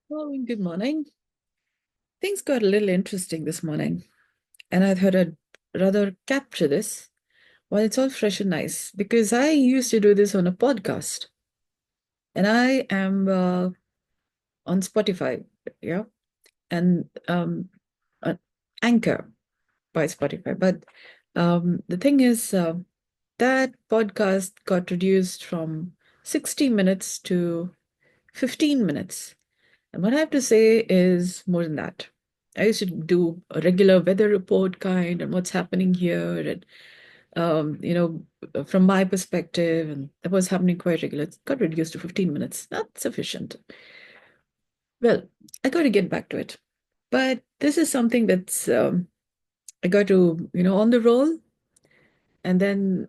Oh, good morning. Things got a little interesting this morning, and I thought I'd rather capture this while it's all fresh and nice because I used to do this on a podcast, and I am on Spotify, yeah, and uh, Anchor by Spotify. But the thing is, that podcast got reduced from 60 minutes to 15 minutes. And what I have to say is more than that. I used to do a regular weather report kind and what's happening here, and from my perspective, and that was happening quite regular. It got reduced to 15 minutes. Not sufficient. Well, I got to get back to it. But this is something that's I got to, on the roll, and then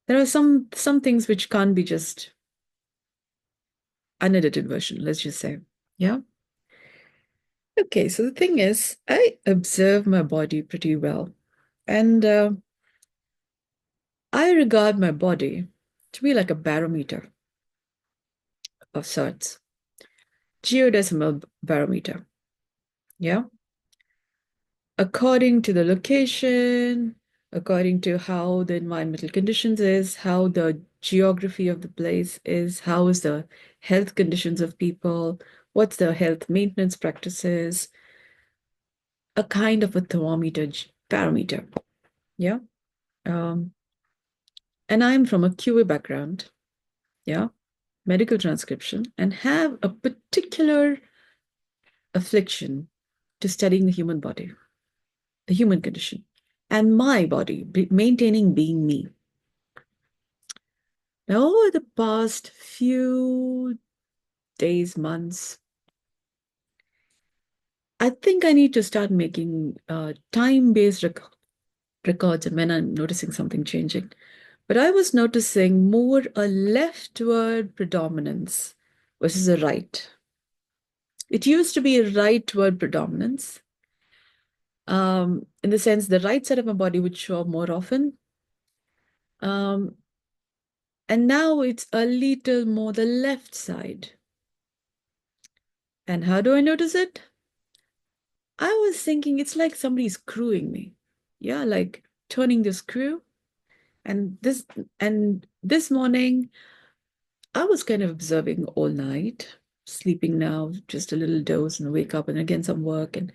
there are some things which can't be just unedited version, let's just say. Yeah. Okay, so the thing is, I observe my body pretty well, and I regard my body to be like a barometer of sorts, geodecimal barometer. Yeah, according to the location, according to how the environmental conditions is, how the geography of the place is, how is the health conditions of people, what's the health maintenance practices, a kind of a thermometer, barometer. Yeah. Um, and I'm from a QA background. Yeah, medical transcription, and have a particular affliction to studying the human body, the human condition, and my body, maintaining being me. Now, over the past few days, months, I think I need to start making time-based records and when I'm noticing something changing. But I was noticing more a leftward predominance versus a right. It used to be a rightward predominance, in the sense the right side of my body would show up more often. Um, and now it's a little more the left side. And how do I notice it? I was thinking it's like somebody's screwing me. Yeah, like turning the screw. And this morning, I was kind of observing all night, sleeping now, just a little doze and wake up and again some work. And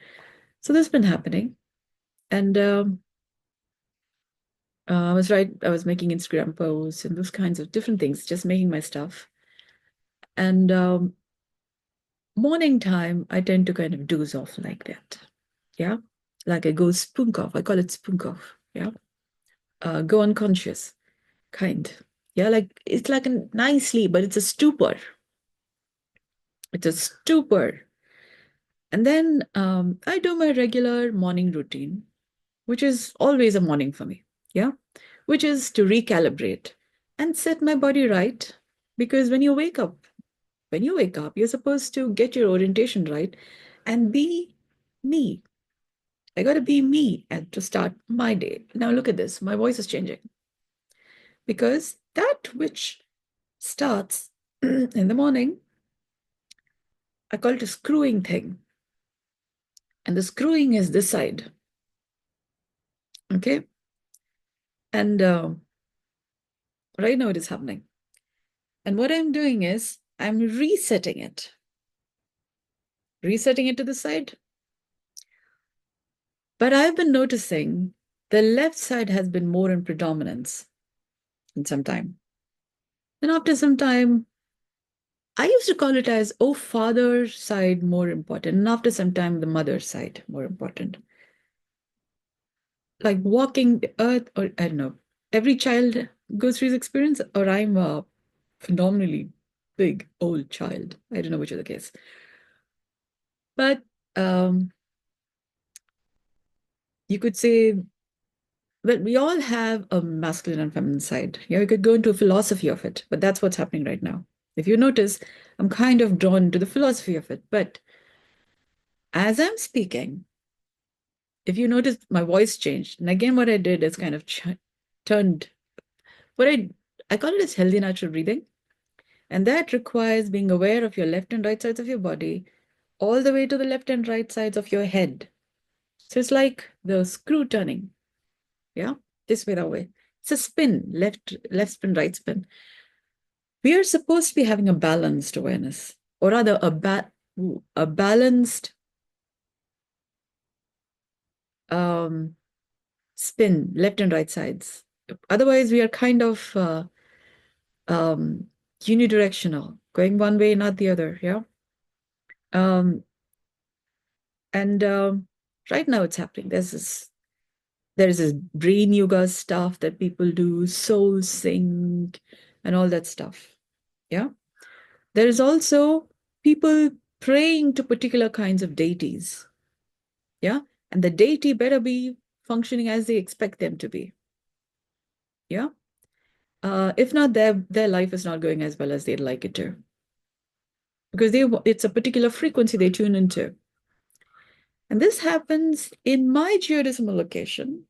so this has been happening. And I was right. I was making Instagram posts and those kinds of different things, just making my stuff. And morning time, I tend to kind of doze off like that. Yeah. Like I go spunk off. I call it spunk off. Yeah. Go unconscious kind. Yeah. Like it's like a nice sleep, but it's a stupor. It's a stupor. And then I do my regular morning routine, which is always a morning for me. Yeah. Which is to recalibrate and set my body right. Because when you wake up, you're supposed to get your orientation right and be me. I got to be me and to start my day. Now, look at this. My voice is changing because that which starts in the morning, I call it a screwing thing. And the screwing is this side. Okay. And right now it is happening. And what I'm doing is I'm resetting it to the side. But I've been noticing the left side has been more in predominance in some time. And after some time, I used to call it as, oh, father side more important. And after some time, the mother side more important. Like walking the earth, or I don't know, every child goes through this experience, or I'm a phenomenally big old child. I don't know which is the case. But you could say, well, we all have a masculine and feminine side. Yeah, we could go into a philosophy of it, but that's what's happening right now. If you notice, I'm kind of drawn to the philosophy of it. But as I'm speaking, if you notice, my voice changed. And again, what I did is kind of turned what I call it as healthy natural breathing. And that requires being aware of your left and right sides of your body, all the way to the left and right sides of your head. So it's like the screw turning. Yeah, this way, that way. It's a spin, left spin, right spin. We are supposed to be having a balanced awareness, or rather a balanced spin, left and right sides. Otherwise, we are kind of um, unidirectional, going one way, not the other. Yeah. Um, and right now it's happening. There's this brain yoga stuff that people do, soul sync, and all that stuff. Yeah. There is also people praying to particular kinds of deities. Yeah. And the deity better be functioning as they expect them to be. Yeah. If not, their life is not going as well as they'd like it to. Because it's a particular frequency they tune into. And this happens in my geodecimal location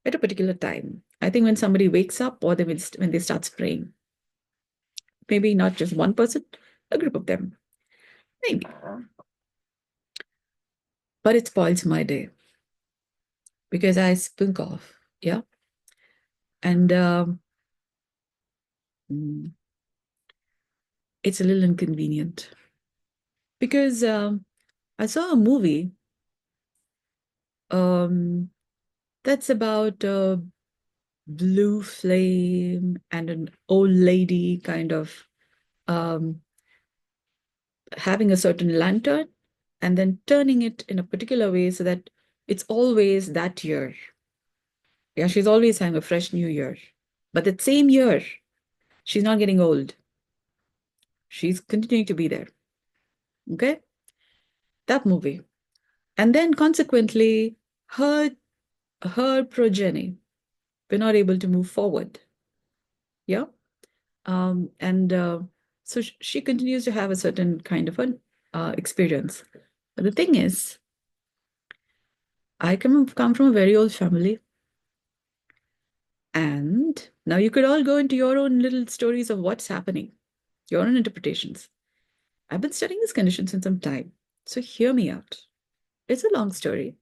at a particular time. I think when somebody wakes up or when they start spraying. Maybe not just one person, a group of them. Maybe. But it spoils my day because I spunk off. Yeah. And mm, it's a little inconvenient because I saw a movie um, that's about a blue flame and an old lady kind of um, having a certain lantern and then turning it in a particular way so that it's always that year. Yeah, she's always having a fresh new year. But that same year, she's not getting old. She's continuing to be there. Okay? That movie. And then consequently, her progeny were not able to move forward. Yeah. And so she continues to have a certain kind of an experience. But the thing is, I come from a very old family. And now you could all go into your own little stories of what's happening, your own interpretations. I've been studying this condition since some time. So hear me out. It's a long story.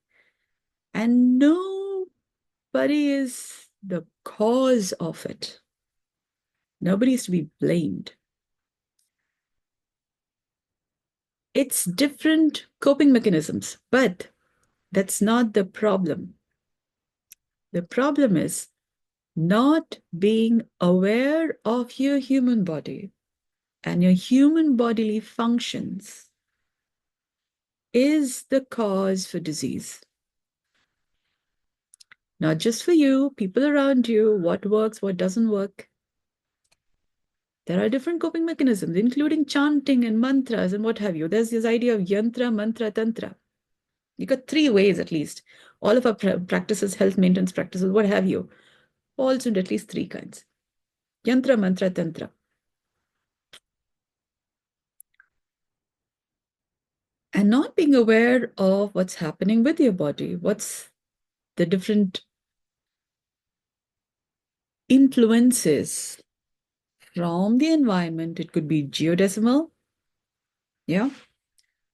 And nobody is the cause of it. Nobody is to be blamed. It's different coping mechanisms, but that's not the problem. The problem is not being aware of your human body and your human bodily functions is the cause for disease. Not just for you, people around you, what works, what doesn't work. There are different coping mechanisms, including chanting and mantras and what have you. There's this idea of yantra, mantra, tantra. You got three ways at least. All of our practices, health maintenance practices, what have you, falls into at least three kinds. Yantra, mantra, tantra. And not being aware of what's happening with your body, what's the different influences from the environment. It could be geodecimal, yeah.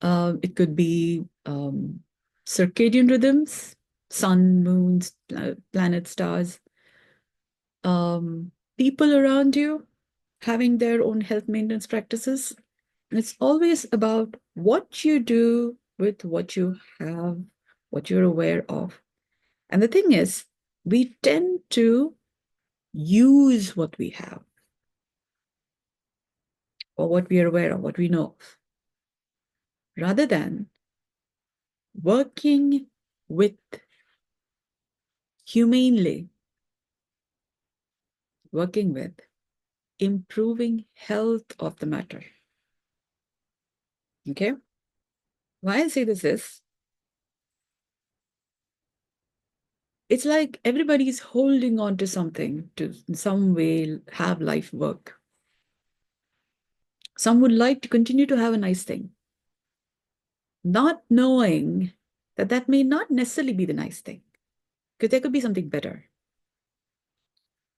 It could be circadian rhythms, sun, moons, planets, stars, people around you having their own health maintenance practices. And it's always about what you do with what you have, what you're aware of. And the thing is, we tend to use what we have or what we are aware of, what we know of, rather than working with humanely, working with improving health of the matter. Okay? Why I say this is, it's like everybody's holding on to something to in some way have life work. Some would like to continue to have a nice thing, not knowing that that may not necessarily be the nice thing, because there could be something better.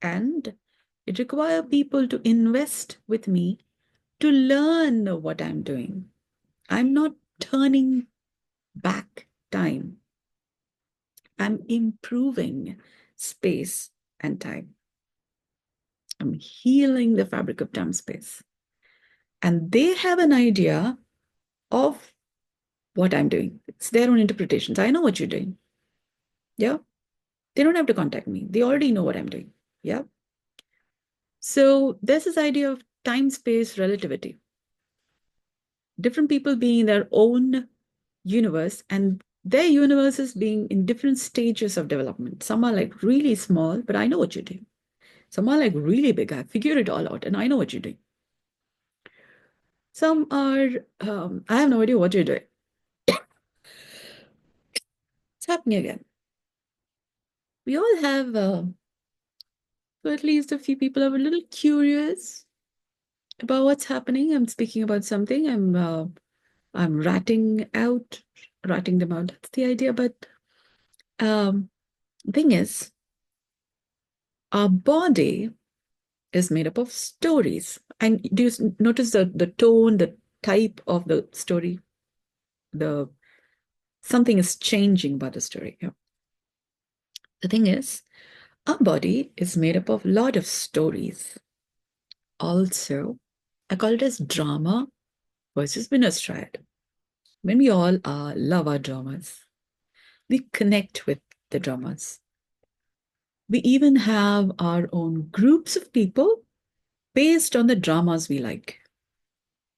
And It requires people to invest with me to learn what I'm doing. I'm not turning back time. I'm improving space and time. I'm healing the fabric of time space. And they have an idea of what I'm doing. It's their own interpretations. I know what you're doing. Yeah. They don't have to contact me. They already know what I'm doing. Yeah. So there's this idea of time space relativity. Different people being in their own universe and their universes being in different stages of development. Some are like really small, but I know what you're doing. Some are like really big. I figured it all out and I know what you're doing. Some are, I have no idea what you're doing. It's happening again. We all have, so at least a few people are a little curious about what's happening. I'm speaking about something. I'm ratting them out. That's the idea. But the thing is, our body is made up of stories. And do you notice the tone, the type of the story? The something is changing about the story. Yeah. The thing is, our body is made up of a lot of stories. Also, I call it as drama versus winner's triad. When we all love our dramas, we connect with the dramas. We even have our own groups of people based on the dramas we like.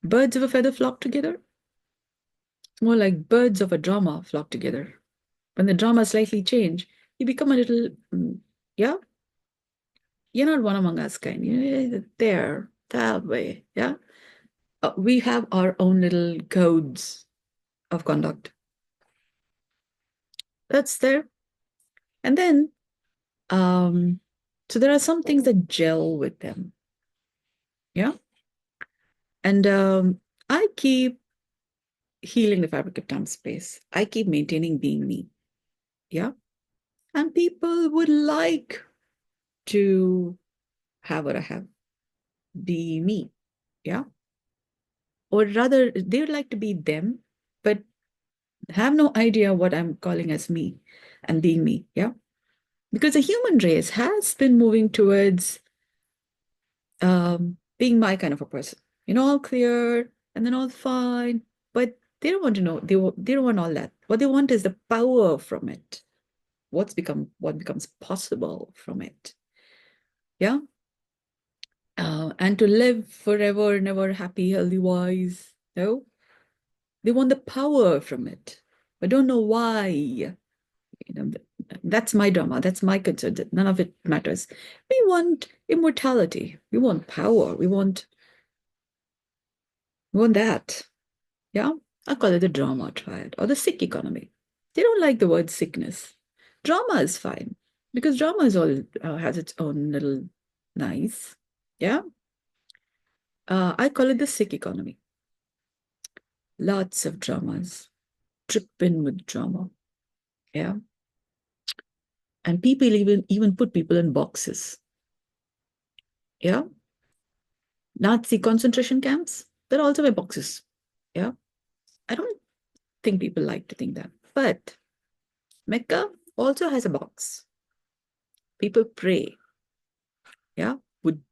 Birds of a feather flock together. It's more like birds of a drama flock together. When the drama slightly change, you become a little, yeah, you're not one among us kind. You're there, that way, yeah. We have our own little codes of conduct. That's there. And then, so there are some things that gel with them. Yeah. And I keep healing the fabric of time space. I keep maintaining being me. Yeah. And people would like to have what I have, be me. Yeah. Or rather, they would like to be them, but have no idea what I'm calling as me and being me. Yeah. Because the human race has been moving towards being my kind of a person. All clear and then all fine. But they don't want to know. They don't want all that. What they want is the power from it. What becomes possible from it. Yeah. And to live forever, never happy, healthy, wise. No. They want the power from it. But don't know why. That's my drama. That's my concern. None of it matters. We want immortality. We want power. We want that. Yeah. I call it the drama triad or the sick economy. They don't like the word sickness. Drama is fine because drama is all has its own little nice. Yeah. I call it the sick economy. Lots of dramas. Tripping with drama. Yeah. And people even put people in boxes. Yeah. Nazi concentration camps, they're also in boxes. Yeah. I don't think people like to think that. But Mecca also has a box. People pray. Yeah. Would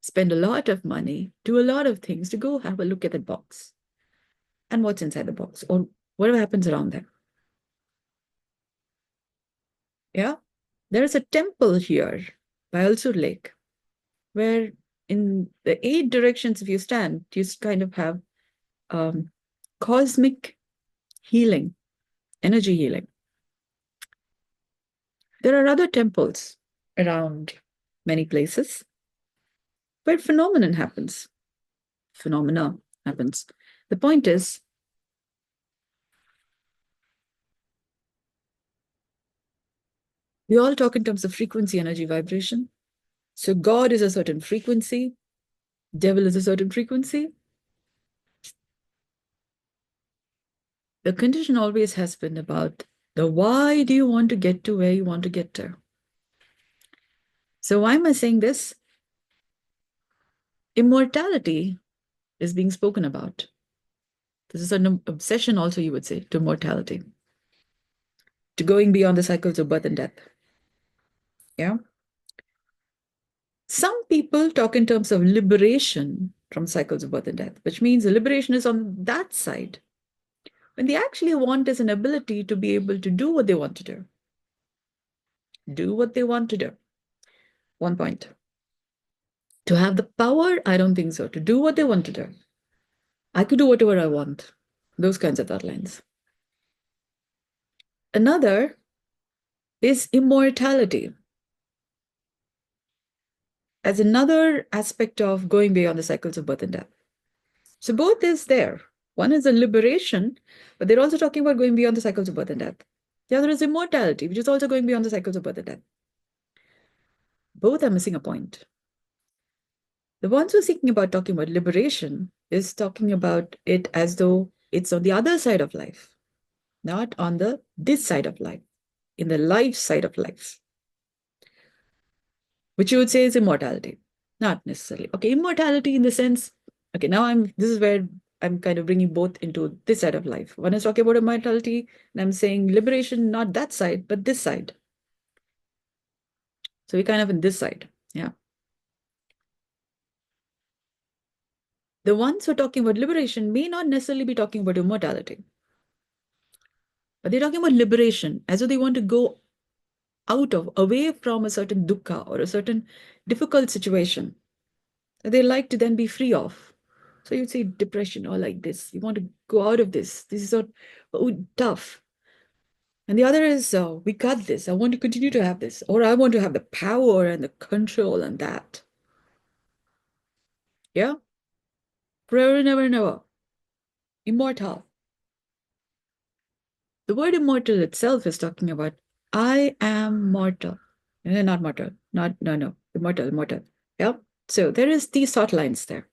spend a lot of money, do a lot of things to go have a look at the box and what's inside the box or whatever happens around there. Yeah. There is a temple here by Al-Sur Lake where in the 8 directions, if you stand, you kind of have cosmic healing, energy healing. There are other temples around many places where phenomena happens. The point is, we all talk in terms of frequency, energy, vibration. So God is a certain frequency, devil is a certain frequency. The condition always has been about the why do you want to get to where you want to get to. So why am I saying this? Immortality is being spoken about. This is an obsession also, you would say, to mortality, to going beyond the cycles of birth and death. Yeah. Some people talk in terms of liberation from cycles of birth and death, which means the liberation is on that side. When they actually want is an ability to be able to do what they want to do. Do what they want to do. One point. To have the power, I don't think so. To do what they want to do. I could do whatever I want. Those kinds of outlines. Another is immortality as another aspect of going beyond the cycles of birth and death. So both is there. One is a liberation, but they're also talking about going beyond the cycles of birth and death. The other is immortality, which is also going beyond the cycles of birth and death. Both are missing a point. The ones who are seeking about talking about liberation is talking about it as though it's on the other side of life, not on this side of life, in the life side of life, which you would say is immortality. Not necessarily. Okay, immortality in the sense, okay, now this is where I'm kind of bringing both into this side of life. One is talking about immortality, and I'm saying liberation, not that side, but this side. So we're kind of in this side, yeah. The ones who are talking about liberation may not necessarily be talking about immortality, but they're talking about liberation as though they want to go away from a certain dukkha or a certain difficult situation that they like to then be free of. So you'd say depression or like this. You want to go out of this. This is so tough. And the other is, we got this. I want to continue to have this. Or I want to have the power and the control and that. Yeah? Forever and ever and ever. Immortal. The word immortal itself is talking about, I am mortal. No, not mortal. No. Immortal. Yeah? So there is these thought lines there.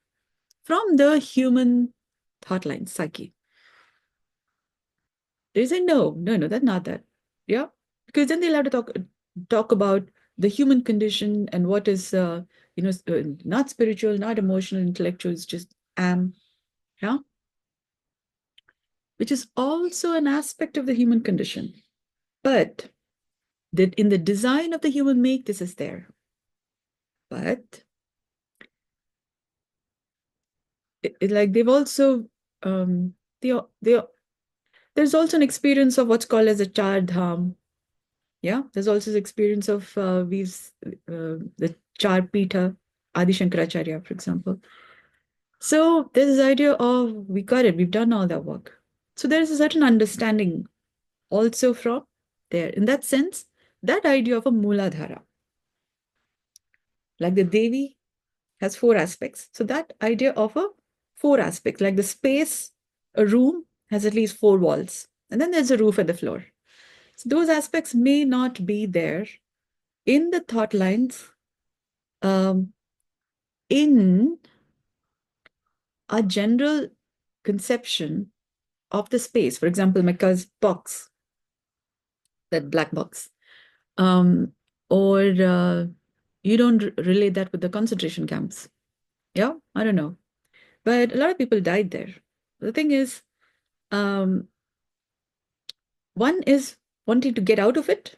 From the human thought line, psyche. They say, no, that's not that. Yeah? Because then they'll have to talk about the human condition and what is, not spiritual, not emotional, intellectual, it's just am. Yeah? Which is also an aspect of the human condition. But that in the design of the human make, this is there. But like they've also, there's also an experience of what's called as a char dham. Yeah, there's also the experience of the Char Pita, Adi Shankaracharya, for example. So there's this idea of we got it, we've done all that work. So there's a certain understanding also from there. In that sense, that idea of a Muladhara, like the Devi has 4 aspects. So that idea of a 4 aspects, like the space, a room has at least 4 walls. And then there's a roof and the floor. So those aspects may not be there in the thought lines in a general conception of the space. For example, Mecca's box, that black box. Or you don't relate that with the concentration camps. Yeah, I don't know. But a lot of people died there. The thing is, one is wanting to get out of it,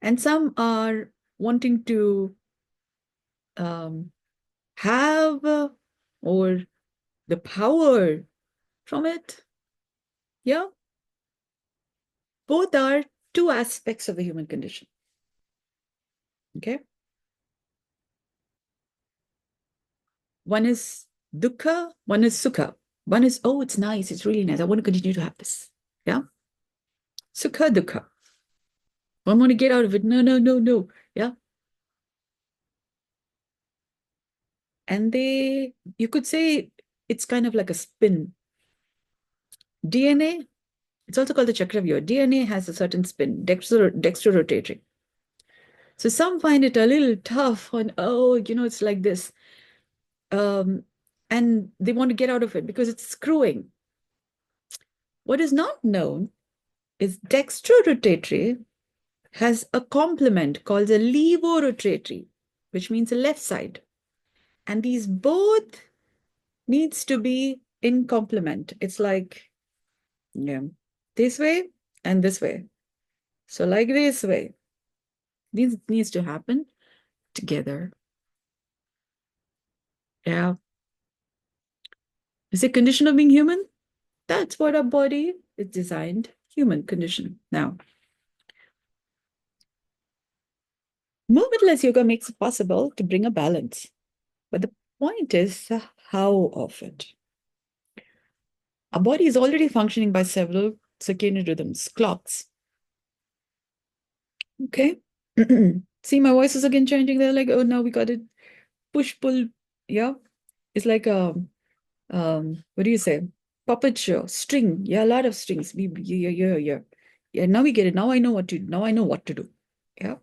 and some are wanting to have or the power from it. Yeah. Both are 2 aspects of the human condition. Okay. One is dukkha, one is sukha. One is, oh, it's nice, it's really nice. I want to continue to have this. Yeah. Sukha, dukkha. I want to get out of it. No. Yeah. And you could say it's kind of like a spin. DNA, it's also called the chakravyuha. DNA has a certain spin, dextrorotatory. So some find it a little tough on, it's like this. And they want to get out of it because it's screwing. What is not known is dextrorotatory has a complement called the levorotatory, which means the left side. And these both needs to be in complement. It's like, yeah, this way and this way. So like this way, this needs to happen together. Yeah. Is the condition of being human? That's what our body is designed, human condition. Now, movementless yoga makes it possible to bring a balance. But the point is the how of it. Our body is already functioning by several circadian rhythms, clocks. Okay. See, my voice is again changing. They're like, oh, now we got it. Push, pull. Yeah. It's like what do you say? Puppet show, string. Yeah, a lot of strings. Yeah, yeah, yeah. Yeah, now we get it. Now I know what to now I know what to do. Yeah.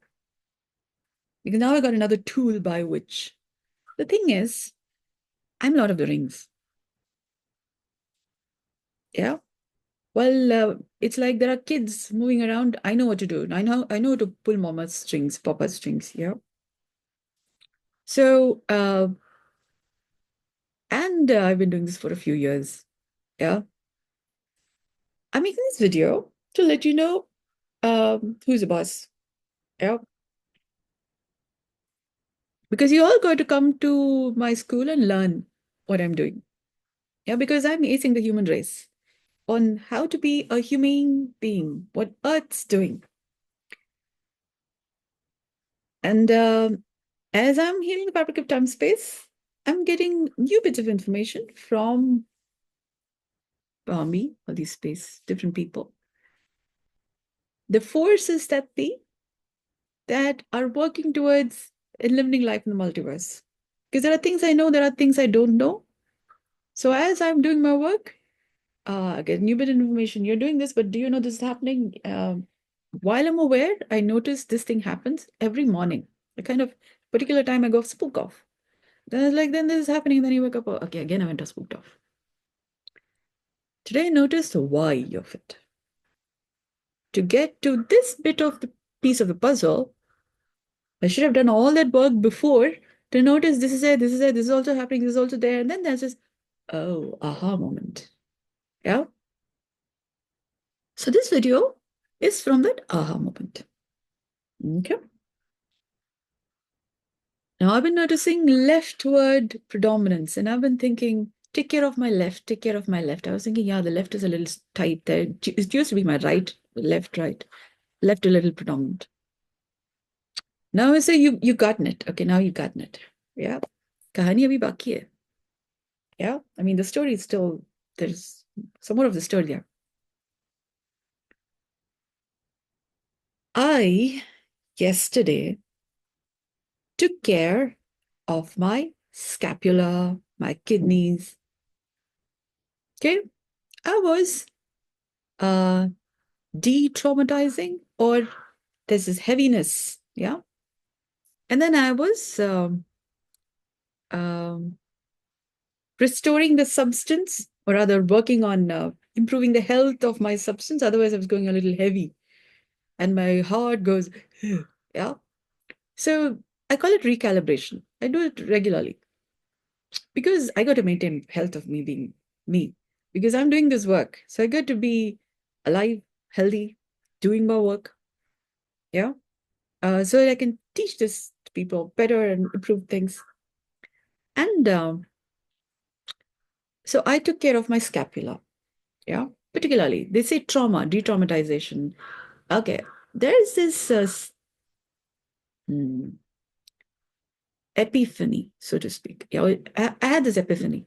Because now I got another tool by which. The thing is, I'm Lord of the Rings. Yeah. Well, it's like there are kids moving around. I know what to do. I know to pull mama's strings, papa's strings. Yeah. So, and I've been doing this for a few years. Yeah. I'm making this video to let you know who's the boss. Yeah. Because you all got to come to my school and learn what I'm doing. Yeah, because I'm acing the human race on how to be a humane being, what Earth's doing. And as I'm healing the fabric of time space, I'm getting new bits of information from me, all these space, different people. The forces that be that are working towards eliminating life in the multiverse. Because there are things I know, there are things I don't know. So as I'm doing my work, I get new bit of information. You're doing this, but do you know this is happening? While I'm aware, I notice this thing happens every morning. A kind of particular time I go spook off. Then it's like, then this is happening. Then you wake up, oh, okay, again I went to spooked off. Today I noticed the why of it. To get to this bit of the piece of the puzzle, I should have done all that work before to notice this is it, this is it, this is also happening, this is also there. And then there's this, oh, aha moment. Yeah. So this video is from that aha moment. Okay. Now I've been noticing leftward predominance, and I've been thinking, take care of my left, take care of my left. I was thinking, yeah, the left is a little tight there. It used to be my right, left, right, left a little predominant. Now I say you gotten it. Okay, now you gotten it. Yeah. Kahani abhi baki hai. Yeah. I mean, the story is still, there's some more of the story there. I, yesterday, took care of my scapula, my kidneys. Okay. I was de-traumatizing, or there's this heaviness. Yeah. And then I was um, restoring the substance, or rather working on improving the health of my substance. Otherwise, I was going a little heavy and my heart goes, yeah. So I call it recalibration. I do it regularly because I got to maintain health of me being me, because I'm doing this work. So I got to be alive, healthy, doing my work. Yeah. So that I can teach this to people better and improve things. And so I took care of my scapula. Yeah. Particularly, they say trauma, de-traumatization. Okay. There's this hmm, epiphany, so to speak. Yeah, I had this epiphany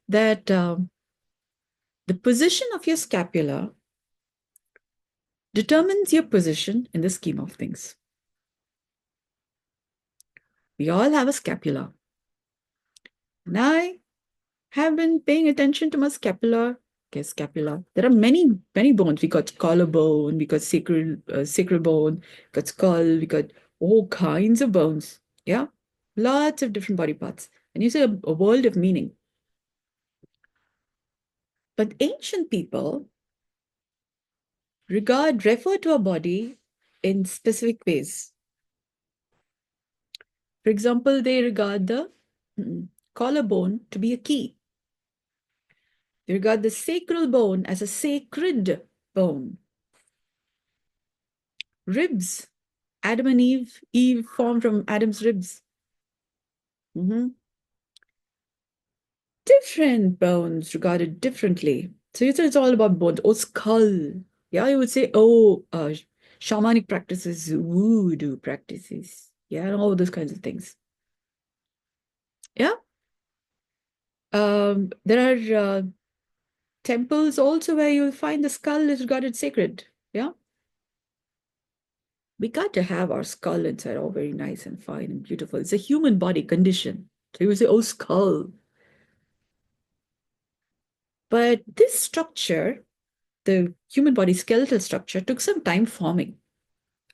that the position of your scapula determines your position in the scheme of things. We all have a scapula. And I have been paying attention to my scapula. Okay, scapula. There are many, many bones. We got collarbone, we got sacral bone, we got skull, we got all kinds of bones. Yeah, lots of different body parts. And you say a world of meaning. But ancient people refer to a body in specific ways. For example, they regard the Collarbone to be a key. They regard the sacral bone as a sacred bone. Ribs. Adam and Eve formed from Adam's ribs. Different bones regarded differently. So it's all about bones. Oh, skull. Yeah, you would say, oh, shamanic practices, voodoo practices. Yeah, and all those kinds of things. Yeah. There are temples also where you'll find the skull is regarded sacred. Yeah. We got to have our skull inside, all very nice and fine and beautiful. It's a human body condition. So you would say, oh, skull. But this structure, the human body skeletal structure, took some time forming.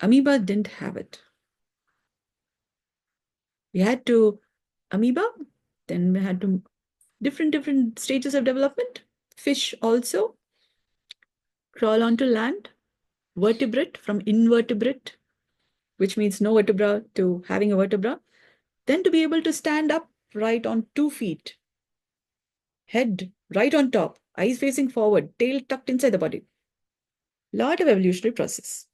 Amoeba didn't have it. We had to amoeba, then we had to different stages of development. Fish also crawl onto land, vertebrate from invertebrate, which means no vertebra to having a vertebra, then to be able to stand up right on 2 feet, head right on top, eyes facing forward, tail tucked inside the body. Lot of evolutionary process.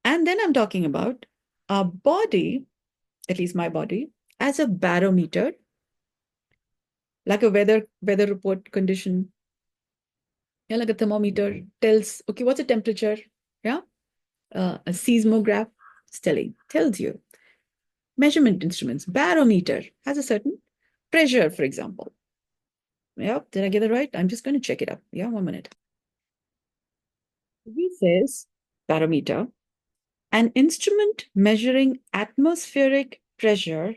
And then I'm talking about our body, at least my body, as a barometer, like a weather report condition. Yeah, like a thermometer tells, okay, what's the temperature? Yeah. A seismograph tells you. Measurement instruments, barometer has a certain pressure, for example. Yeah, did I get it right? I'm just going to check it up. Yeah, 1 minute. He says barometer, an instrument measuring atmospheric pressure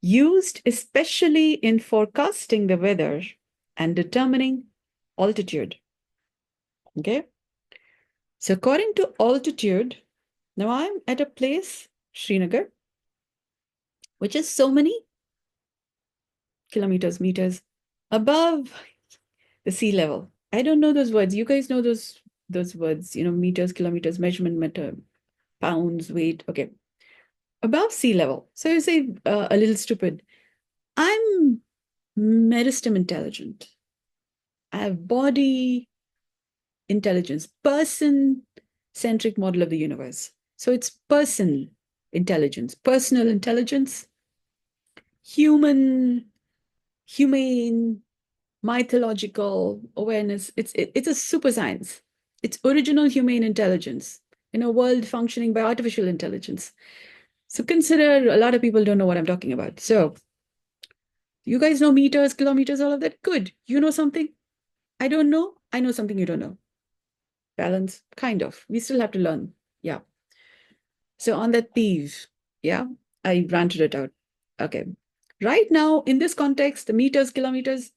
used especially in forecasting the weather and determining altitude. Okay. So according to altitude, now I'm at a place, Srinagar, which is so many kilometers, meters above the sea level. I don't know those words. You guys know those words, meters, kilometers, measurement, meter, pounds, weight. Okay. Above sea level. So you say a little stupid. I'm meristem intelligent. I have body intelligence, person-centric model of the universe. So it's person intelligence, personal intelligence, humane, mythological awareness. It's a super science. It's original humane intelligence in a world functioning by artificial intelligence. So consider a lot of people don't know what I'm talking about. So you guys know meters, kilometers, all of that. Good. You know something I don't know. I know something you don't know. Balance, kind of. We still have to learn. Yeah. So on that thief, yeah, I ranted it out. Okay. Right now, in this context, the meters, kilometers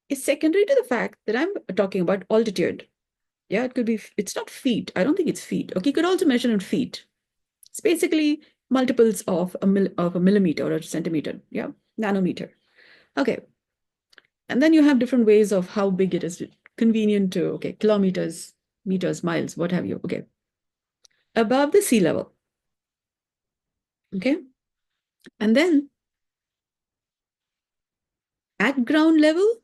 is secondary to the fact that I'm talking about altitude. Yeah, it could be, it's not feet. I don't think it's feet. Okay, you could also measure in feet. It's basically multiples of a millimeter or a centimeter. Yeah, nanometer. Okay. And then you have different ways of how big it is convenient to, okay, kilometers, meters, miles, what have you. Okay. Above the sea level. Okay. And then at ground level,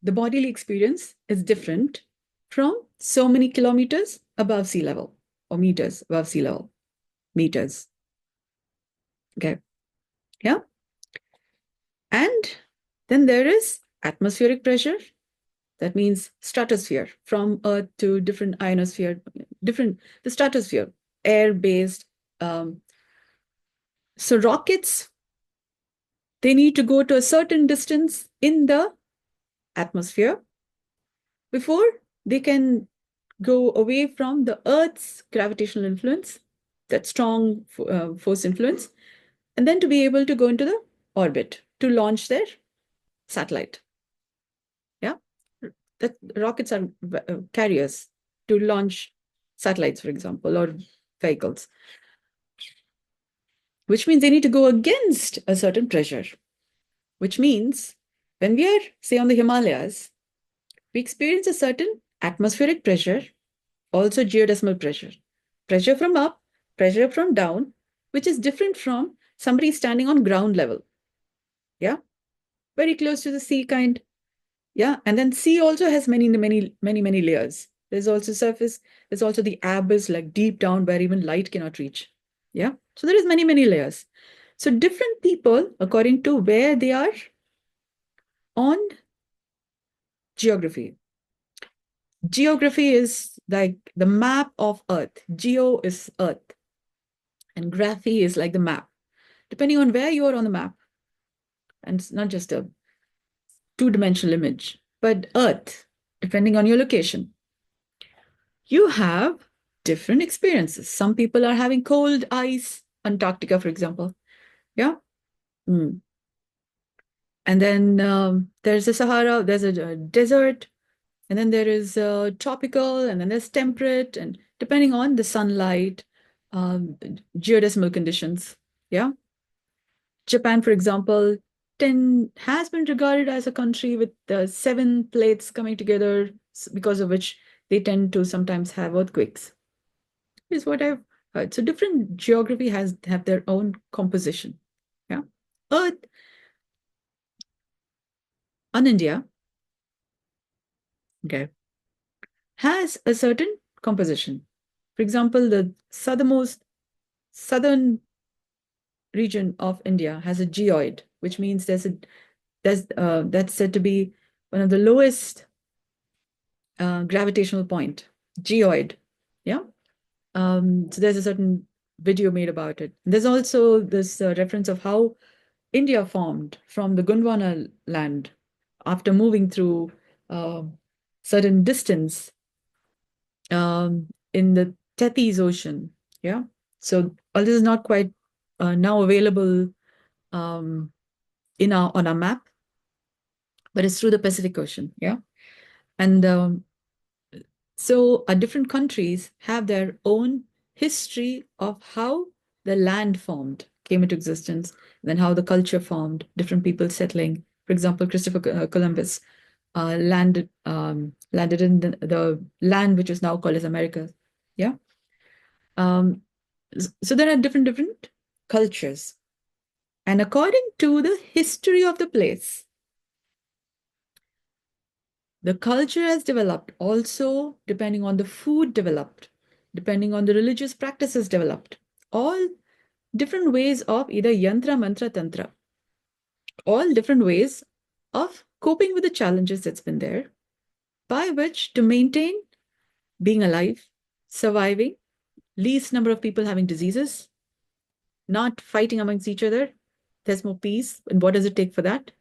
the bodily experience is different from so many kilometers above sea level or meters above sea level. Meters. Okay. Yeah. And then there is atmospheric pressure. That means stratosphere, from Earth to different ionosphere, the stratosphere, air-based. So rockets, they need to go to a certain distance in the atmosphere before they can go away from the Earth's gravitational influence, that strong force influence, and then to be able to go into the orbit to launch their satellite. Yeah, that rockets are carriers to launch satellites, for example, or vehicles, which means they need to go against a certain pressure, which means when we are, say, on the Himalayas, we experience a certain atmospheric pressure, also geodecimal pressure, pressure from up, pressure from down, which is different from somebody standing on ground level. Yeah. Very close to the sea kind. Yeah. And then sea also has many layers. There's also surface. There's also the abyss, like deep down where even light cannot reach. Yeah. So there is many layers. So different people, according to where they are on geography. Geography is like the map of Earth. Geo is Earth. And graphy is like the map. Depending on where you are on the map, and it's not just a two-dimensional image, but Earth, depending on your location, you have different experiences. Some people are having cold ice, Antarctica, for example. Yeah. Mm. And then there's the Sahara, there's a desert, and then there is tropical, and then there's temperate, and depending on the sunlight, um, geodecimal conditions. Yeah. Japan, for example, has been regarded as a country with seven plates coming together, because of which they tend to sometimes have earthquakes, is what I've heard. So different geography have their own composition. Yeah. Earth on India, okay, has a certain composition. For example, the southern region of India has a geoid, which means that's said to be one of the lowest gravitational point, geoid. Yeah. So there's a certain video made about it. There's also this reference of how India formed from the Gondwana land after moving through uh, certain distance in the Tethys Ocean. Yeah. So all this is not quite now available um, on our map, but it's through the Pacific Ocean. Yeah. And so different countries have their own history of how the land formed, came into existence, then how the culture formed, different people settling. For example, Christopher Columbus landed in the land which is now called as America. Yeah. Um, so there are different cultures. And according to the history of the place, the culture has developed also depending on the food developed, depending on the religious practices developed, all different ways of either yantra, mantra, tantra, all different ways of coping with the challenges that's been there, by which to maintain being alive, surviving, least number of people having diseases, not fighting amongst each other. There's more peace. And what does it take for that?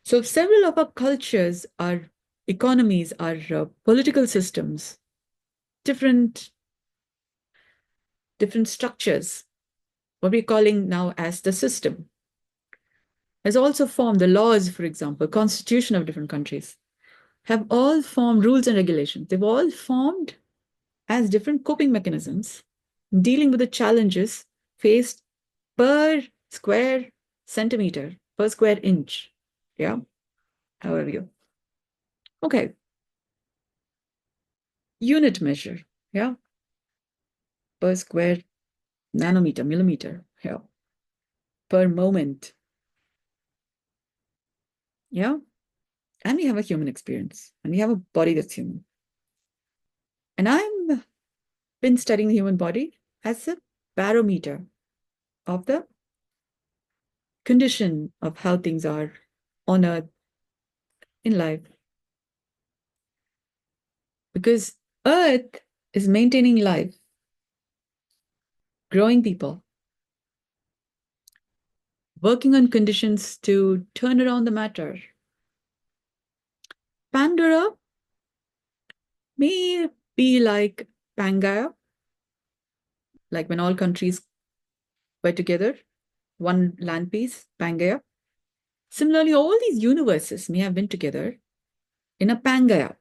So several of our cultures, our economies, our political systems, different structures, what we're calling now as the system, has also formed the laws, for example, constitution of different countries, have all formed rules and regulations. They've all formed as different coping mechanisms dealing with the challenges faced per square centimeter, per square inch. Yeah, however you. Okay. Unit measure. Yeah. Per square nanometer, millimeter. Yeah. Per moment. Yeah. And we have a human experience, and we have a body that's human. And I've been studying the human body as a barometer of the condition of how things are on Earth in life. Because Earth is maintaining life, growing people, working on conditions to turn around the matter. Pandora may be like Pangea, like when all countries were together, one land piece, Pangea. Similarly, all these universes may have been together in a Pangea,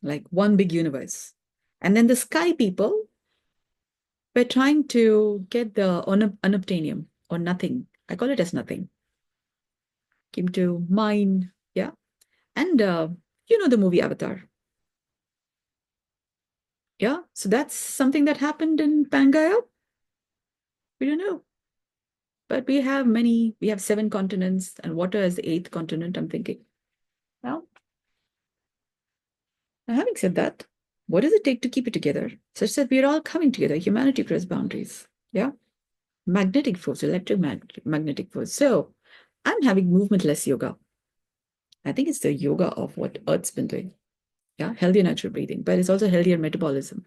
like one big universe. And then the sky people were trying to get the unobtainium or nothing. I call it as nothing. Came to mine, yeah. And you know the movie Avatar. Yeah, so that's something that happened in Pangea. We don't know. But we have 7 continents, and water is the 8th continent, I'm thinking. Now, having said that, what does it take to keep it together? Such that we're all coming together, humanity across boundaries. Yeah. Magnetic force, electromagnetic force. So I'm having movementless yoga. I think it's the yoga of what Earth's been doing. Yeah, healthier natural breathing, but it's also healthier metabolism.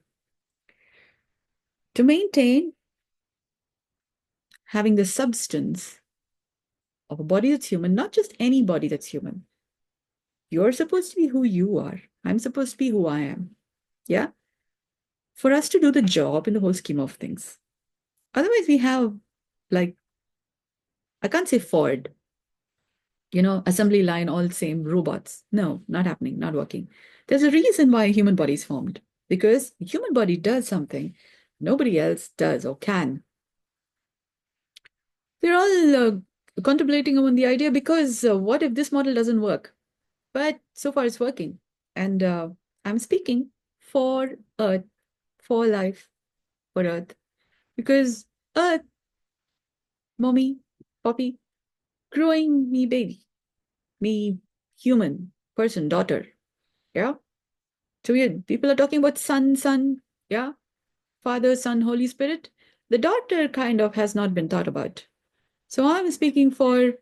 To maintain having the substance of a body that's human, not just any body that's human. You're supposed to be who you are. I'm supposed to be who I am. Yeah. For us to do the job in the whole scheme of things. Otherwise, we have, like, I can't say Ford, assembly line, all same robots. No, not happening, not working. There's a reason why a human body is formed, because the human body does something nobody else does or can. We're all contemplating on the idea, because what if this model doesn't work? But so far it's working. And I'm speaking for Earth, for life, for Earth, because Earth, mommy, poppy, growing me baby, me human person, daughter. Yeah. So people are talking about son, yeah, Father, Son, Holy Spirit. The daughter kind of has not been thought about. So I'm speaking for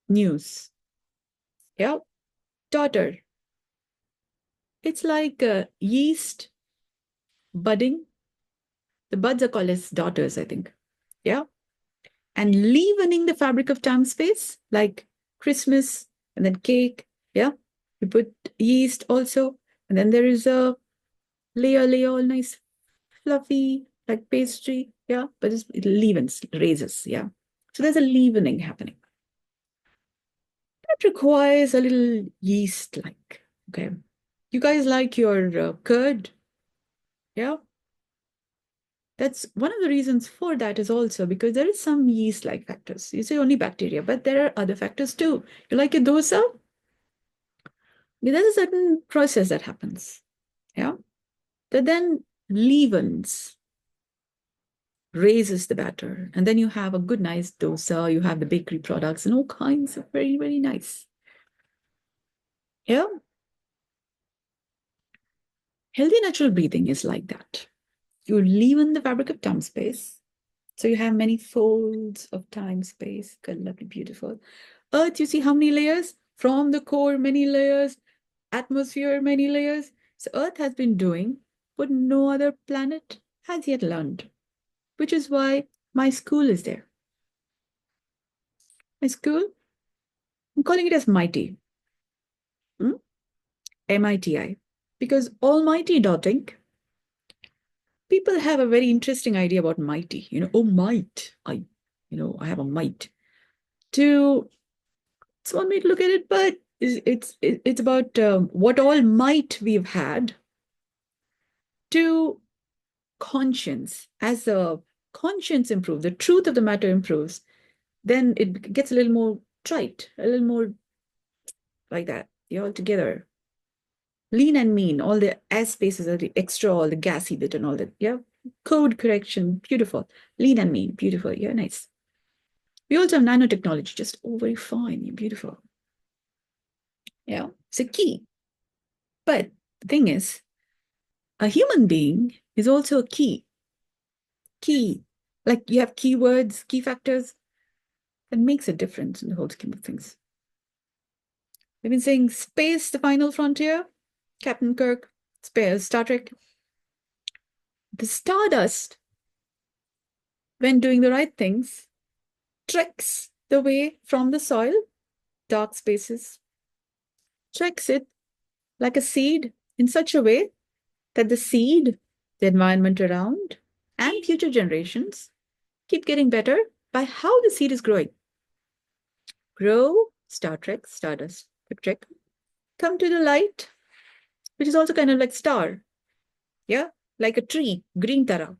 news. Yeah. Daughter. It's like yeast budding. The buds are called as daughters, I think. Yeah. And leavening the fabric of time space, like Christmas and then cake. Yeah. You put yeast also. And then there is a layer, all nice, fluffy, like pastry. Yeah. But it leavens, raises. Yeah. So there's a leavening happening. That requires a little yeast, like. Okay. You guys like your curd? Yeah. That's one of the reasons for that is also because there is some yeast-like factors. You say only bacteria, but there are other factors too. You like a dosa? There's a certain process that happens, yeah, that then leavens, raises the batter, and then you have a good, nice dosa. You have the bakery products and all kinds of very, very nice. Yeah, healthy natural breathing is like that. You leaven the fabric of time space. So you have many folds of time space. Good, lovely, beautiful. Earth, you see how many layers? From the core, many layers. Atmosphere, many layers. So Earth has been doing what no other planet has yet learned, which is why my school is there. My school, I'm calling it as MITI. MITI. Because almighty dotting, people have a very interesting idea about mighty. Oh, might. I have a might. It's one way to look at it, but it's about what all might we've had to conscience. As the conscience improves, the truth of the matter improves, then it gets a little more trite, a little more like that. You're all together. Lean and mean, all the S spaces are the extra, all the gassy bit and all that. Yeah. Code correction, beautiful. Lean and mean, beautiful. Yeah, nice. We also have nanotechnology, just very fine, beautiful. Yeah, it's a key. But the thing is, a human being is also a key. Key. Like you have keywords, key factors, that makes a difference in the whole scheme of things. They've been saying space, the final frontier, Captain Kirk, space, Star Trek. The stardust, when doing the right things, treks the way from the soil, dark spaces, treks it like a seed in such a way that the seed, the environment around, and future generations keep getting better by how the seed is growing. Grow, Star Trek, Stardust, Trek, come to the light, which is also kind of like star. Yeah, like a tree, green tara.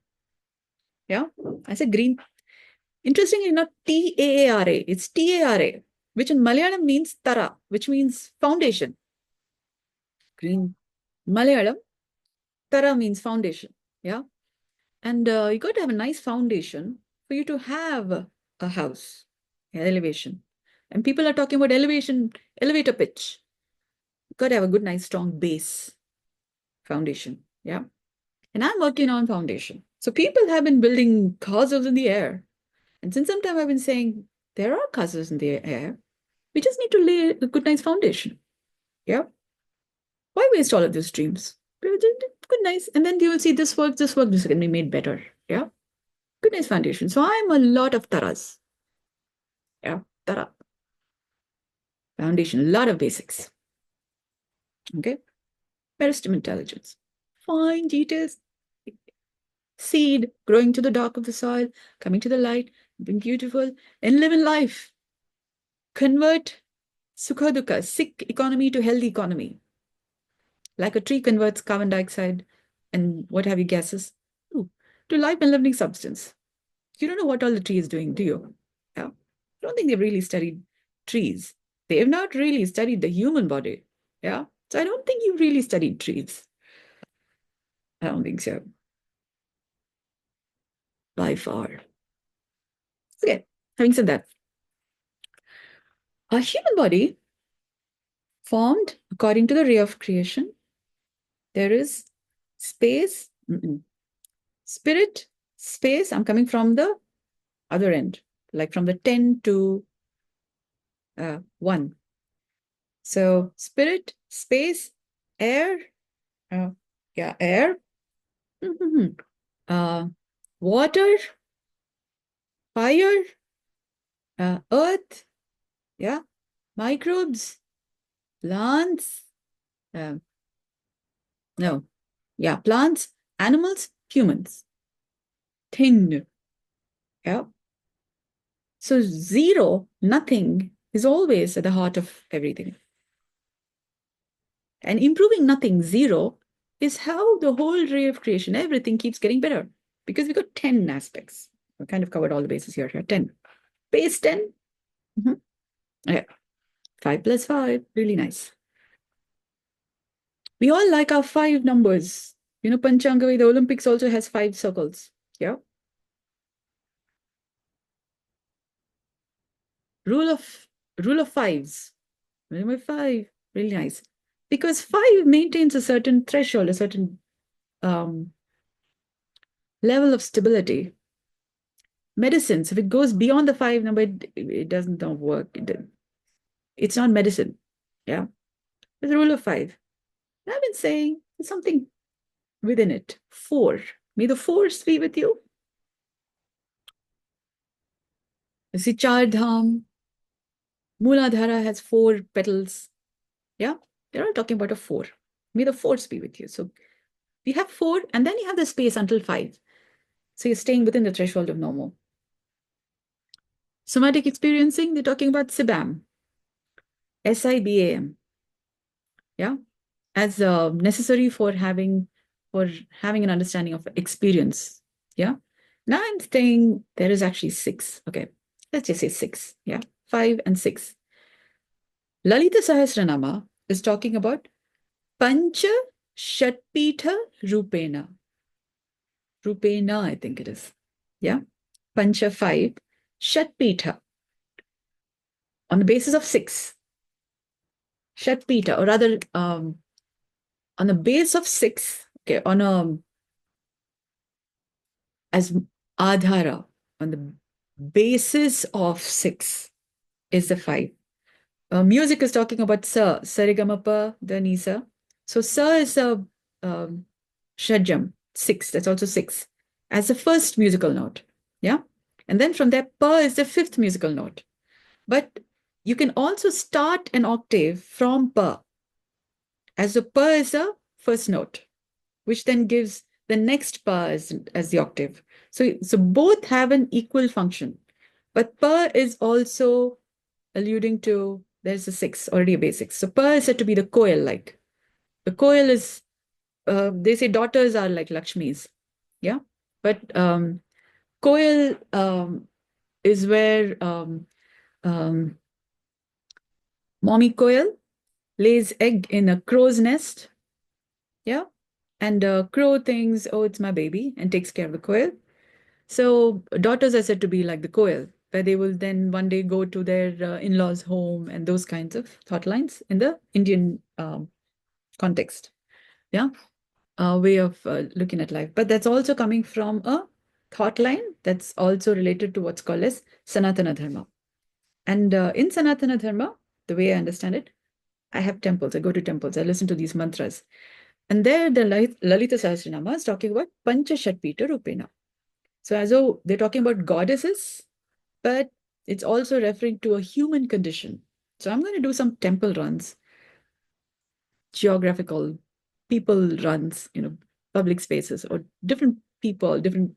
Yeah, I said green. Interestingly, not T-A-A-R-A, it's T-A-R-A, which in Malayalam means tara, which means foundation. Green. Malayalam, tara means foundation. Yeah. And you got to have a nice foundation for you to have a house, elevation. And people are talking about elevation, elevator pitch. Got to have a good, nice, strong base foundation. Yeah. And I'm working on foundation. So people have been building castles in the air. And since some time I've been saying there are castles in the air. We just need to lay a good, nice foundation. Yeah. Why waste all of those dreams? Good, nice. And then you will see this work, this can be made better. Yeah. Good, nice foundation. So I'm a lot of taras. Yeah. Tara. Foundation, a lot of basics. Okay. Meristem intelligence. Fine details. Seed growing to the dark of the soil, coming to the light, being beautiful, and live in life. Convert sukha dukkha, sick economy to healthy economy. Like a tree converts carbon dioxide and what have you gases to life and living substance. You don't know what all the tree is doing, do you? Yeah. I don't think they've really studied trees. They have not really studied the human body. Yeah. So I don't think you've really studied trees. I don't think so. By far. Okay. Having said that, our human body formed according to the ray of creation. There is space, spirit, space. I'm coming from the other end, like from the 10 to 1. So spirit, space, air, air, water, fire, earth, microbes, plants, plants, animals, humans. Thing. Yeah. So 0, nothing, is always at the heart of everything. And improving nothing, 0, is how the whole ray of creation, everything keeps getting better. Because we got 10 aspects. We kind of covered all the bases here. 10. Base 10. Yeah. 5 plus 5. Really nice. We all like our 5 numbers. You know, Panchangavai, the Olympics also has 5 circles. Yeah. Rule of fives. Number 5. Really nice. Because 5 maintains a certain threshold, a certain level of stability. Medicines, if it goes beyond the 5 number, it doesn't work. It's not medicine. Yeah. It's the rule of 5. And I've been saying there's something within it. 4. May the force be with you. You see, Char Dham, Mooladhara has 4 petals. Yeah. They're all talking about a 4. May the force be with you. So we have 4, and then you have the space until 5. So you're staying within the threshold of normal. Somatic experiencing, they're talking about SIBAM. SIBAM. Yeah. As necessary for having an understanding of experience. Yeah. Now I'm saying there is actually 6. Okay. Let's just say 6. Yeah. 5 and 6. Lalita Sahasranama is talking about Pancha Shatpitha Rupena. Rupena, I think it is. Yeah. Pancha 5. Shatpitha. On the basis of 6. Shatpitha, or rather, on the base of 6, okay, as Adhara, on the basis of 6 is the 5. Music is talking about Sa, Sarigamapa, the Nisa. So Sa is a Shajam, 6, that's also 6, as the first musical note. Yeah. And then from there, Pa is the 5th musical note. But you can also start an octave from Pa, as the Pa is the first note, which then gives the next Pa as the octave. So both have an equal function. But Pa is also alluding to, there's a 6, already a base 6. So Pa is said to be the koel-like. The koel is, they say daughters are like Lakshmis. Yeah. But koel is where mommy koel lays egg in a crow's nest. Yeah. And crow thinks, oh, it's my baby, and takes care of the koel. So daughters are said to be like the koel. where they will then one day go to their in-laws' home and those kinds of thought lines in the Indian context. Yeah, way of looking at life. But that's also coming from a thought line that's also related to what's called as Sanatana Dharma. And in Sanatana Dharma, the way I understand it, I have temples. I go to temples. I listen to these mantras. And there, the Lalita Sahasranama is talking about Pancha Shatpita Rupena. So as though they're talking about goddesses, but it's also referring to a human condition. So I'm going to do some temple runs, geographical people runs, public spaces or different people, different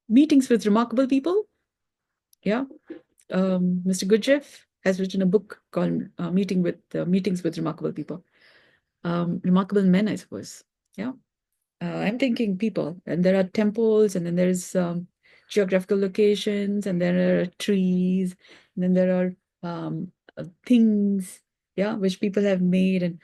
meetings with remarkable people. Yeah. Mr. Gurdjieff has written a book called Meetings with Remarkable People. Remarkable men, I suppose. Yeah. I'm thinking people, and there are temples, and then there's geographical locations, and there are trees, and then there are things, yeah, which people have made, and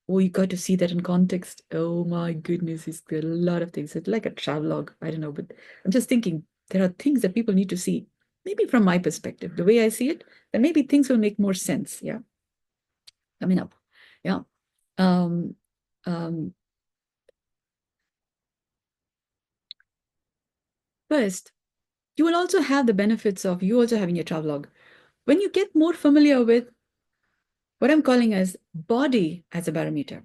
oh, you got to see that in context. Oh my goodness, it's got a lot of things. It's like a travelogue. I don't know, but I'm just thinking there are things that people need to see. Maybe from my perspective, the way I see it, then maybe things will make more sense. Yeah, coming up. Yeah. Um, um, First, you will also have the benefits of you also having your travelogue. When you get more familiar with what I'm calling as body as a barometer,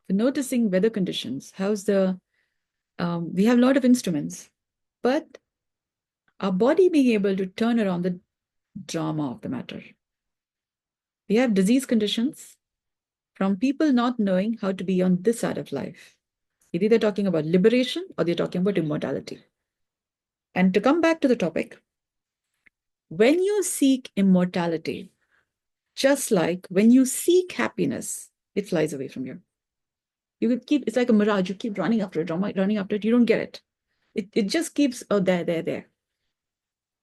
for noticing weather conditions, we have a lot of instruments, but our body being able to turn around the drama of the matter. We have disease conditions from people not knowing how to be on this side of life. Either they're talking about liberation or they're talking about immortality. And to come back to the topic, when you seek immortality, just like when you seek happiness, it flies away from you. You could keep, it's like a mirage. You keep running after it, running after it. You don't get it. It just keeps, oh, there.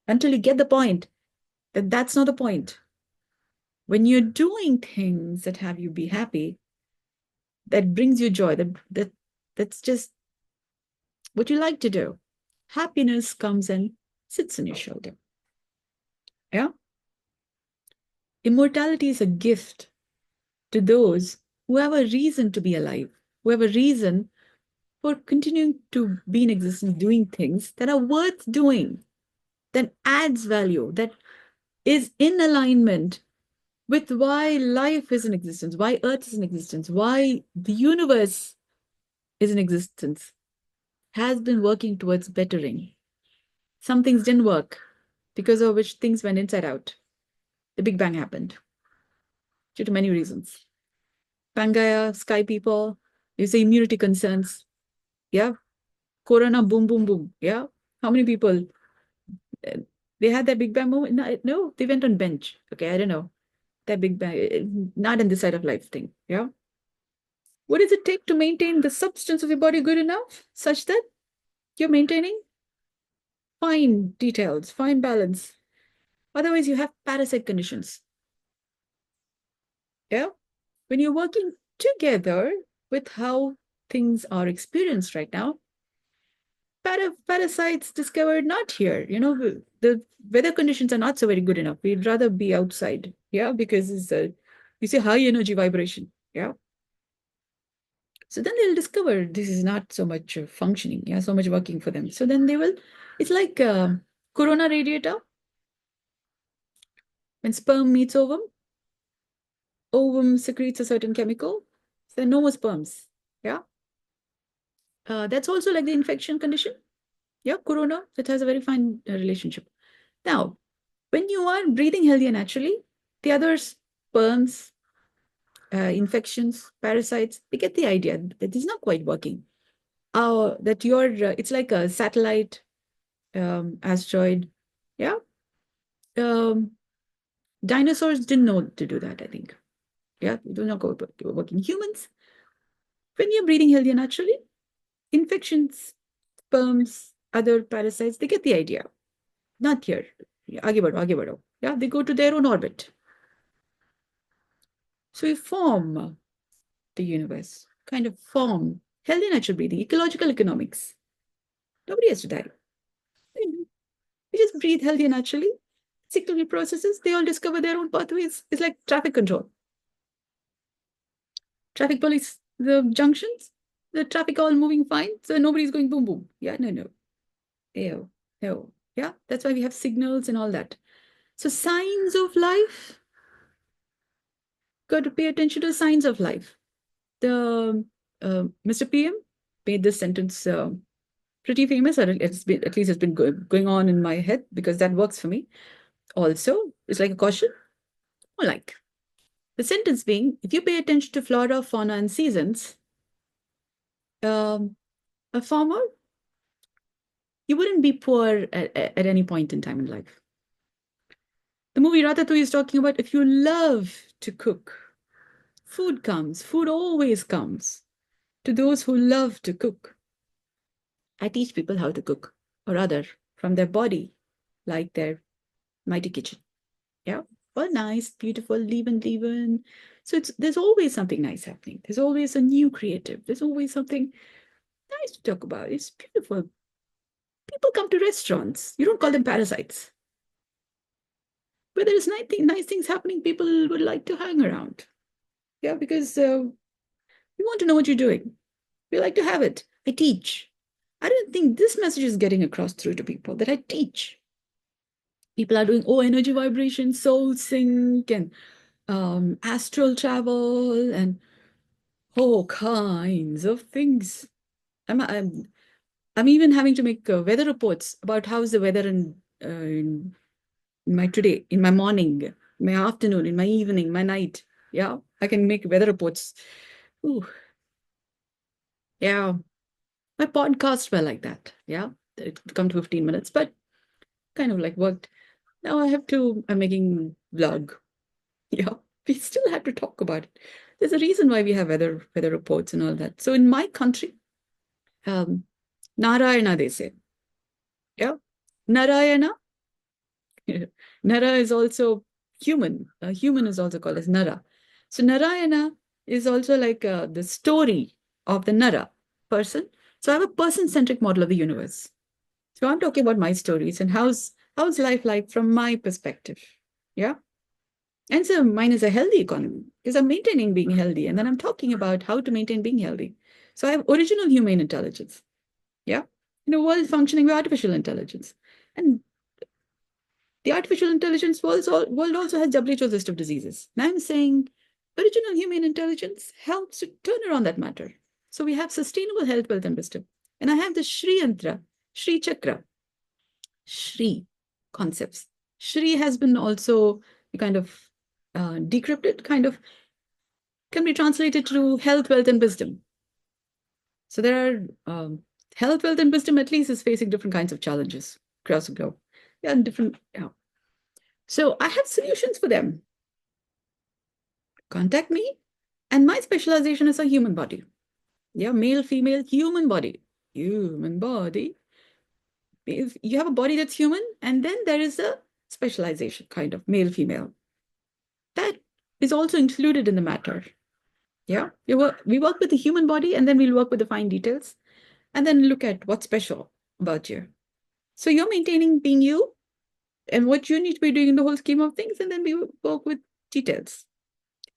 Until you get the point that that's not the point. When you're doing things that have you be happy, that brings you joy, that's just what you like to do. Happiness comes and sits on your shoulder. Yeah. Immortality is a gift to those who have a reason to be alive, who have a reason for continuing to be in existence, doing things that are worth doing, that adds value, that is in alignment with why life is in existence, why Earth is in existence, why the universe is in existence, has been working towards bettering. Some things didn't work, because of which things went inside out. The Big Bang happened due to many reasons. Pangea, sky people, you say immunity concerns. Yeah. Corona, boom, boom, boom. Yeah. How many people? They had that Big Bang moment? No, they went on bench. Okay, I don't know. That Big Bang, not in the side of life thing. Yeah. What does it take to maintain the substance of your body good enough such that you're maintaining fine details, fine balance? Otherwise, you have parasite conditions. Yeah. When you're working together with how things are experienced right now, parasites discovered not here. The weather conditions are not so very good enough. We'd rather be outside. Yeah. Because you see high energy vibration. Yeah. So then they'll discover this is not so much functioning, yeah, so much working for them. So then it's like corona radiator. When sperm meets ovum, ovum secretes a certain chemical. So no more sperms. Yeah. That's also like the infection condition. Yeah, corona, that has a very fine relationship. Now, when you are breathing healthier naturally, the other sperms, infections, parasites, they get the idea that this is not quite working. It's like a satellite asteroid. Yeah. Um, Dinosaurs didn't know to do that, I think. Yeah, it was not working. Humans, when you're breathing healthier naturally, infections, sperms, other parasites, they get the idea. Not here. Aage badho, aage badho. Yeah, they go to their own orbit. So we form the universe, kind of form healthy natural breathing, ecological economics. Nobody has to die. We just breathe healthy naturally. Signal processes, they all discover their own pathways. It's like traffic control. Traffic police, the junctions, the traffic all moving fine, so nobody's going boom, boom. Yeah, no. Ew, no. Yeah, that's why we have signals and all that. So signs of life, got to pay attention to signs of life. The Mr. PM made this sentence pretty famous, or at least it's been going on in my head because that works for me. Also, it's like a caution, or like the sentence being, if you pay attention to flora, fauna, and seasons, a farmer, you wouldn't be poor at any point in time in life. The movie Ratatouille is talking about if you love to cook, food always comes to those who love to cook. I teach people how to cook, or rather, from their body, like their mighty kitchen. Yeah, well, nice, beautiful, leaven. So there's always something nice happening. There's always a new creative. There's always something nice to talk about. It's beautiful. People come to restaurants. You don't call them parasites. But there's nice things happening. People would like to hang around. Yeah, because we want to know what you're doing. We like to have it. I teach. I don't think this message is getting across through to people that I teach. People are doing, energy vibration, soul sync, and astral travel, and all kinds of things. I'm even having to make weather reports about how's the weather in my morning, in my afternoon, in my evening, my night. Yeah, I can make weather reports. Ooh, yeah. My podcasts were like that. Yeah, it come to 15 minutes, but kind of like worked. Now I'm making vlog. Yeah, we still have to talk about it. There's a reason why we have weather reports and all that. So in my country, Narayana, they say. Yeah, Narayana. Nara is also human. Human is also called as Nara. So Narayana is also like the story of the Nara person. So I have a person-centric model of the universe. So I'm talking about my stories and how's life like from my perspective. Yeah. And so mine is a healthy economy because I'm maintaining being healthy. And then I'm talking about how to maintain being healthy. So I have original humane intelligence. Yeah. World functioning with artificial intelligence. And the artificial intelligence world also has WHO list of diseases. Now I'm saying original humane intelligence helps to turn around that matter. So we have sustainable health, wealth, and wisdom. And I have the Shri Yantra, Shri Chakra, Shri concepts. Shri has been also kind of decrypted, kind of can be translated to health, wealth, and wisdom. So there are health, wealth, and wisdom at least is facing different kinds of challenges across the globe. Yeah, and different. Yeah. So I have solutions for them. Contact me. And my specialization is a human body. Yeah, male, female, human body. Human body. If you have a body that's human, and then there is a specialization, kind of male, female. That is also included in the matter. Yeah, we work with the human body, and then we'll work with the fine details, and then look at what's special about you. So you're maintaining being you, and what you need to be doing in the whole scheme of things, and then we work with details.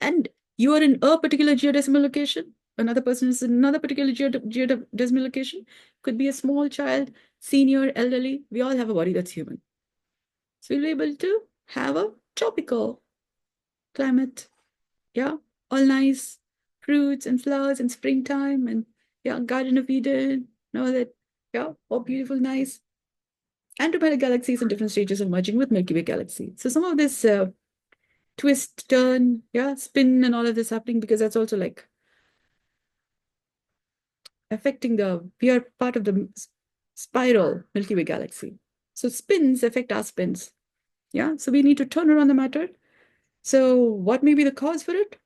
And you are in a particular geodecimal location, another person is in another particular geodecimal location, could be a small child, senior, elderly, we all have a body that's human. So we'll be able to have a tropical climate. Yeah, all nice fruits and flowers in springtime, and yeah, Garden of Eden, and all that. Yeah, all beautiful, nice. Andromeda galaxies in different stages of merging with Milky Way galaxy. So some of this twist, turn, yeah, spin and all of this happening because that's also like affecting we are part of the spiral Milky Way galaxy. So spins affect our spins. Yeah, so we need to turn around the matter. So what may be the cause for it?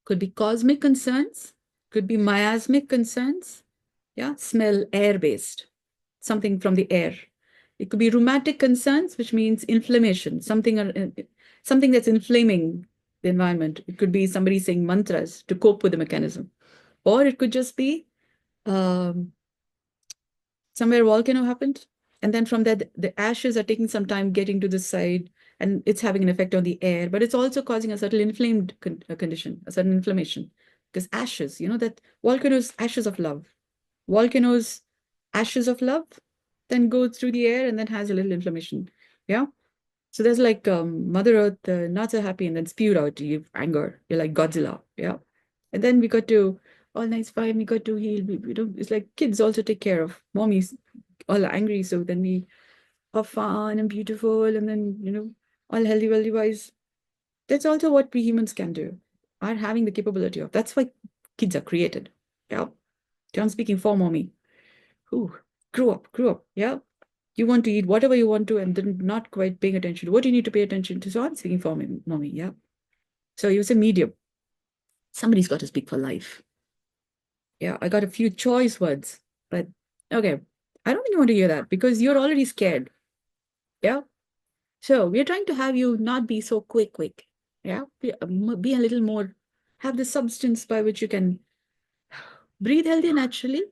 Could be cosmic concerns, could be miasmic concerns. Yeah, smell, air-based, something from the air. It could be rheumatic concerns, which means inflammation, something that's inflaming the environment. It could be somebody saying mantras to cope with the mechanism. Or it could just be somewhere a volcano happened And then from that, the ashes are taking some time getting to the side, and it's having an effect on the air, but it's also causing a certain inflamed condition, a certain inflammation. Because ashes, that volcanoes, ashes of love. Volcanoes, ashes of love, then go through the air and then has a little inflammation. Yeah. So there's like Mother Earth, not so happy, and then spewed out you anger. You're like Godzilla. Yeah. And then we got to all nice fine, we got to heal. It's like kids also take care of mommies all angry. So then we are fun and beautiful, and then, all healthy, wealthy wise. That's also what we humans can do, are having the capability of. That's why kids are created. Yeah. So I'm speaking for mommy. Who grew up. Yeah. You want to eat whatever you want to, and then not quite paying attention to what you need to pay attention to. So I'm speaking for me, mommy. Yeah. So you was a medium. Somebody's got to speak for life. Yeah. I got a few choice words, but okay. I don't really want to hear that because you're already scared. Yeah. So we're trying to have you not be so quick. Yeah. Be a little more, have the substance by which you can breathe healthy naturally.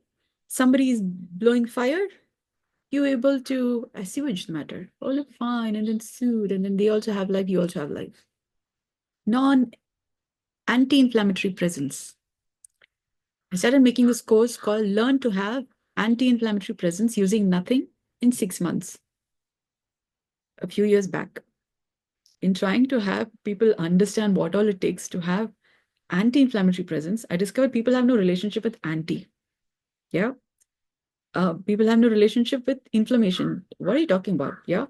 Somebody is blowing fire. You're able to assuage the matter. Oh, look fine, and then soothe, and then they also have life, you also have life. Non-anti-inflammatory presence. I started making this course called Learn to Have Anti-Inflammatory Presence using nothing in 6 months, a few years back. In trying to have people understand what all it takes to have anti-inflammatory presence, I discovered people have no relationship with anti. Yeah. People have no relationship with inflammation. What are you talking about? Yeah.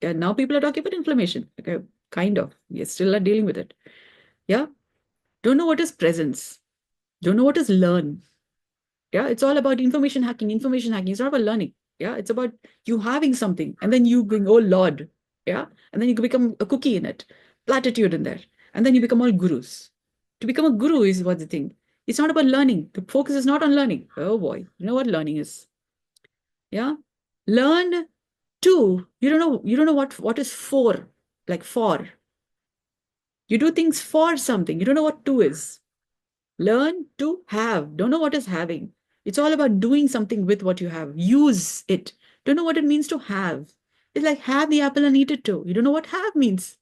Now people are talking about inflammation. Okay, kind of. We still are dealing with it. Yeah. Don't know what is presence. Don't know what is learn. Yeah. It's all about information hacking. Information hacking. It's not about learning. Yeah. It's about you having something and then you going, oh Lord. Yeah. And then you become a cookie in it, platitude in there. And then you become all gurus. To become a guru is what the thing. It's not about learning. The focus is not on learning. Oh boy. You know what learning is? Yeah. Learn to, you don't know what is for, like for. You do things for something. You don't know what to is. Learn to have. Don't know what is having. It's all about doing something with what you have. Use it. Don't know what it means to have. It's like have the apple and eat it too. You don't know what have means.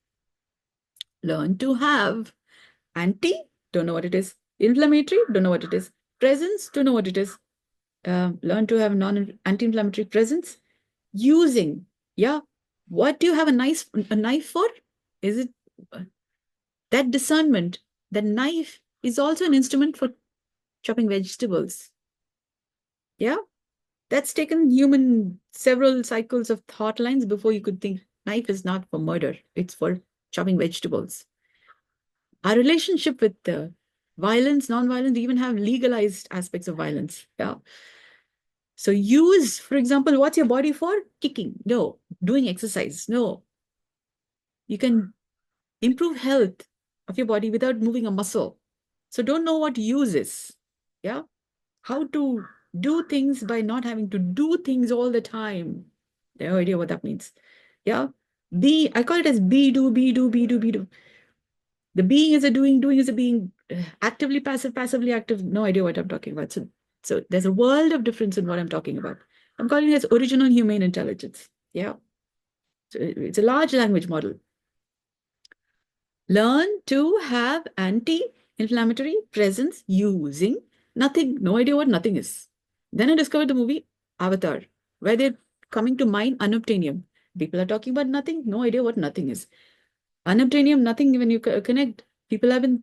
Learn to have. Anti, don't know what it is. Inflammatory, don't know what it is. Presence, don't know what it is. Learn to have anti-inflammatory presence. Using, yeah. What do you have a knife for? Is it that discernment? The knife is also an instrument for chopping vegetables. Yeah, that's taken human several cycles of thought lines before you could think knife is not for murder, it's for chopping vegetables. Our relationship with the violence, non-violence, we even have legalized aspects of violence. Yeah. So use, for example, what's your body for? Kicking. No. Doing exercise. No. You can improve health of your body without moving a muscle. So don't know what use is. Yeah. How to do things by not having to do things all the time. No idea what that means. Yeah. I call it as be, do, be, do, be, do, be, do. The being is a doing, doing is a being, actively passive, passively active. No idea what I'm talking about. So there's a world of difference in what I'm talking about. I'm calling it as original humane intelligence. Yeah. So it's a large language model. Learn to have anti-inflammatory presence using nothing. No idea what nothing is. Then I discovered the movie Avatar, where they're coming to mine unobtainium. People are talking about nothing. No idea what nothing is. Unobtainium, nothing. When you connect, people have been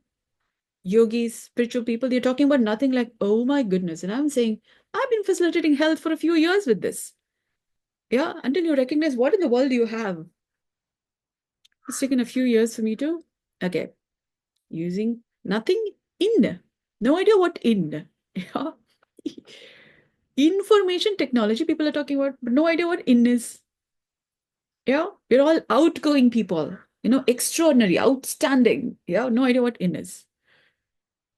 yogis, spiritual people. They're talking about nothing like, oh my goodness. And I'm saying, I've been facilitating health for a few years with this. Yeah, until you recognize what in the world do you have. It's taken a few years for me to, okay, using nothing in. No idea what in. Yeah. Information technology people are talking about, but no idea what in is. Yeah. We're all outgoing people, extraordinary, outstanding. Yeah. No idea what in is.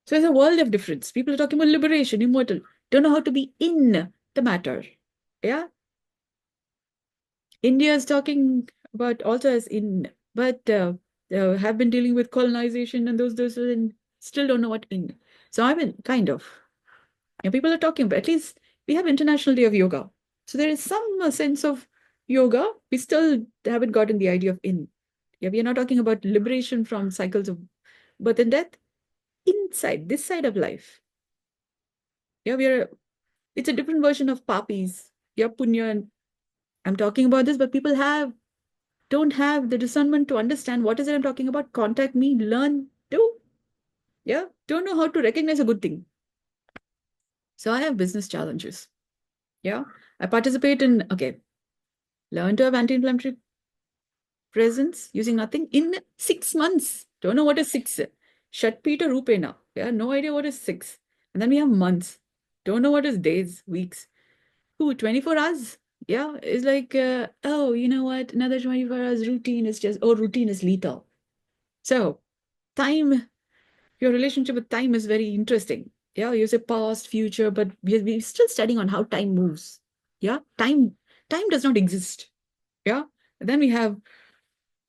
So there's a world of difference. People are talking about liberation, immortal. Don't know how to be in the matter. Yeah. India is talking about also as in, but have been dealing with colonization and those, and still don't know what in. So I've been kind of. And people are talking about, at least we have International Day of Yoga. So there is some sense of yoga. We still haven't gotten the idea of in. Yeah, we are not talking about liberation from cycles of birth and death. Inside, this side of life. Yeah, it's a different version of papis. Yeah, punya. I'm talking about this, but people don't have the discernment to understand what is it I'm talking about. Contact me, learn, do. Yeah, don't know how to recognize a good thing. So I have business challenges. Yeah, I participate in, okay, learn to have anti-inflammatory presence using nothing in 6 months. Don't know what is six. Shatpita Rupena. Yeah, no idea what is six. And then we have months. Don't know what is days, weeks. Who, 24 hours? Yeah, it's like, oh, you know what? Another 24 hours routine is just, oh, routine is lethal. So, time, your relationship with time is very interesting. Yeah, you say past, future, but we're still studying on how time moves. Yeah, time does not exist. Yeah, and then we have,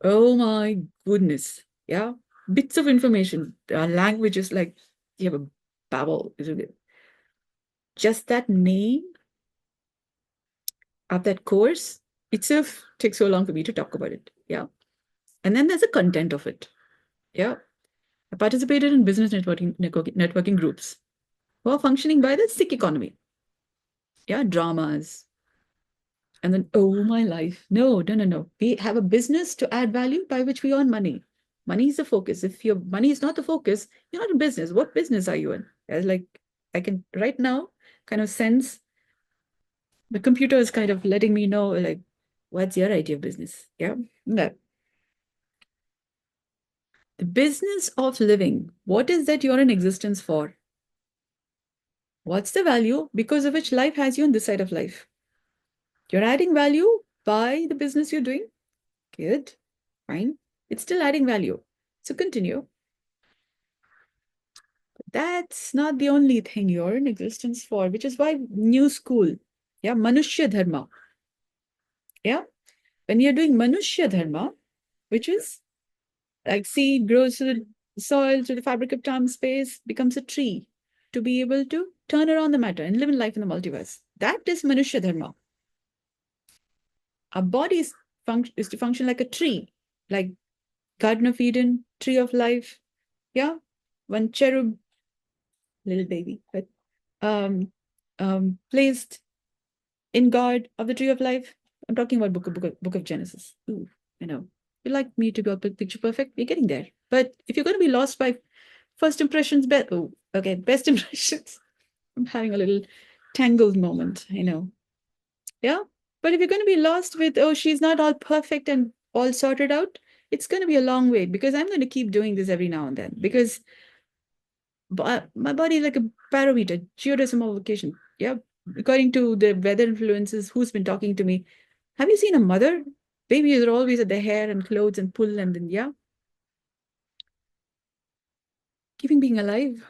oh my goodness, yeah, bits of information. There are languages like you have a babble, isn't it? Just that name of that course itself takes so long for me to talk about it. Yeah, and then there's the content of it. Yeah, I participated in business networking groups who are functioning by the sick economy. Yeah, dramas. And then, oh, my life. No, no, no, no. We have a business to add value by which we earn money. Money is the focus. If your money is not the focus, you're not in business. What business are you in? As like, I can right now kind of sense the computer is kind of letting me know, like, what's your idea of business? Yeah. No. The business of living. What is that you're in existence for? What's the value because of which life has you on this side of life? You're adding value by the business you're doing. Good. Fine. It's still adding value. So continue. That's not the only thing you're in existence for, which is why new school. Yeah, Manushya Dharma. Yeah. When you're doing Manushya Dharma, which is like seed grows to the soil, to the fabric of time, space, becomes a tree to be able to turn around the matter and live in life in the multiverse. That is Manushya Dharma. Our body is to function like a tree, like Garden of Eden, tree of life. Yeah. One cherub, little baby, but placed in guard of the tree of life. I'm talking about book of Genesis. Ooh, you like me to be all picture perfect. We're getting there. But if you're going to be lost by first impressions, best impressions. I'm having a little tangled moment. Yeah. But if you're going to be lost with, oh, she's not all perfect and all sorted out, it's going to be a long wait because I'm going to keep doing this every now and then because my body is like a barometer, geodecimal location. Yeah. According to the weather influences, who's been talking to me. Have you seen a mother? Babies are always at the hair and clothes and pull and then, yeah. Keeping being alive.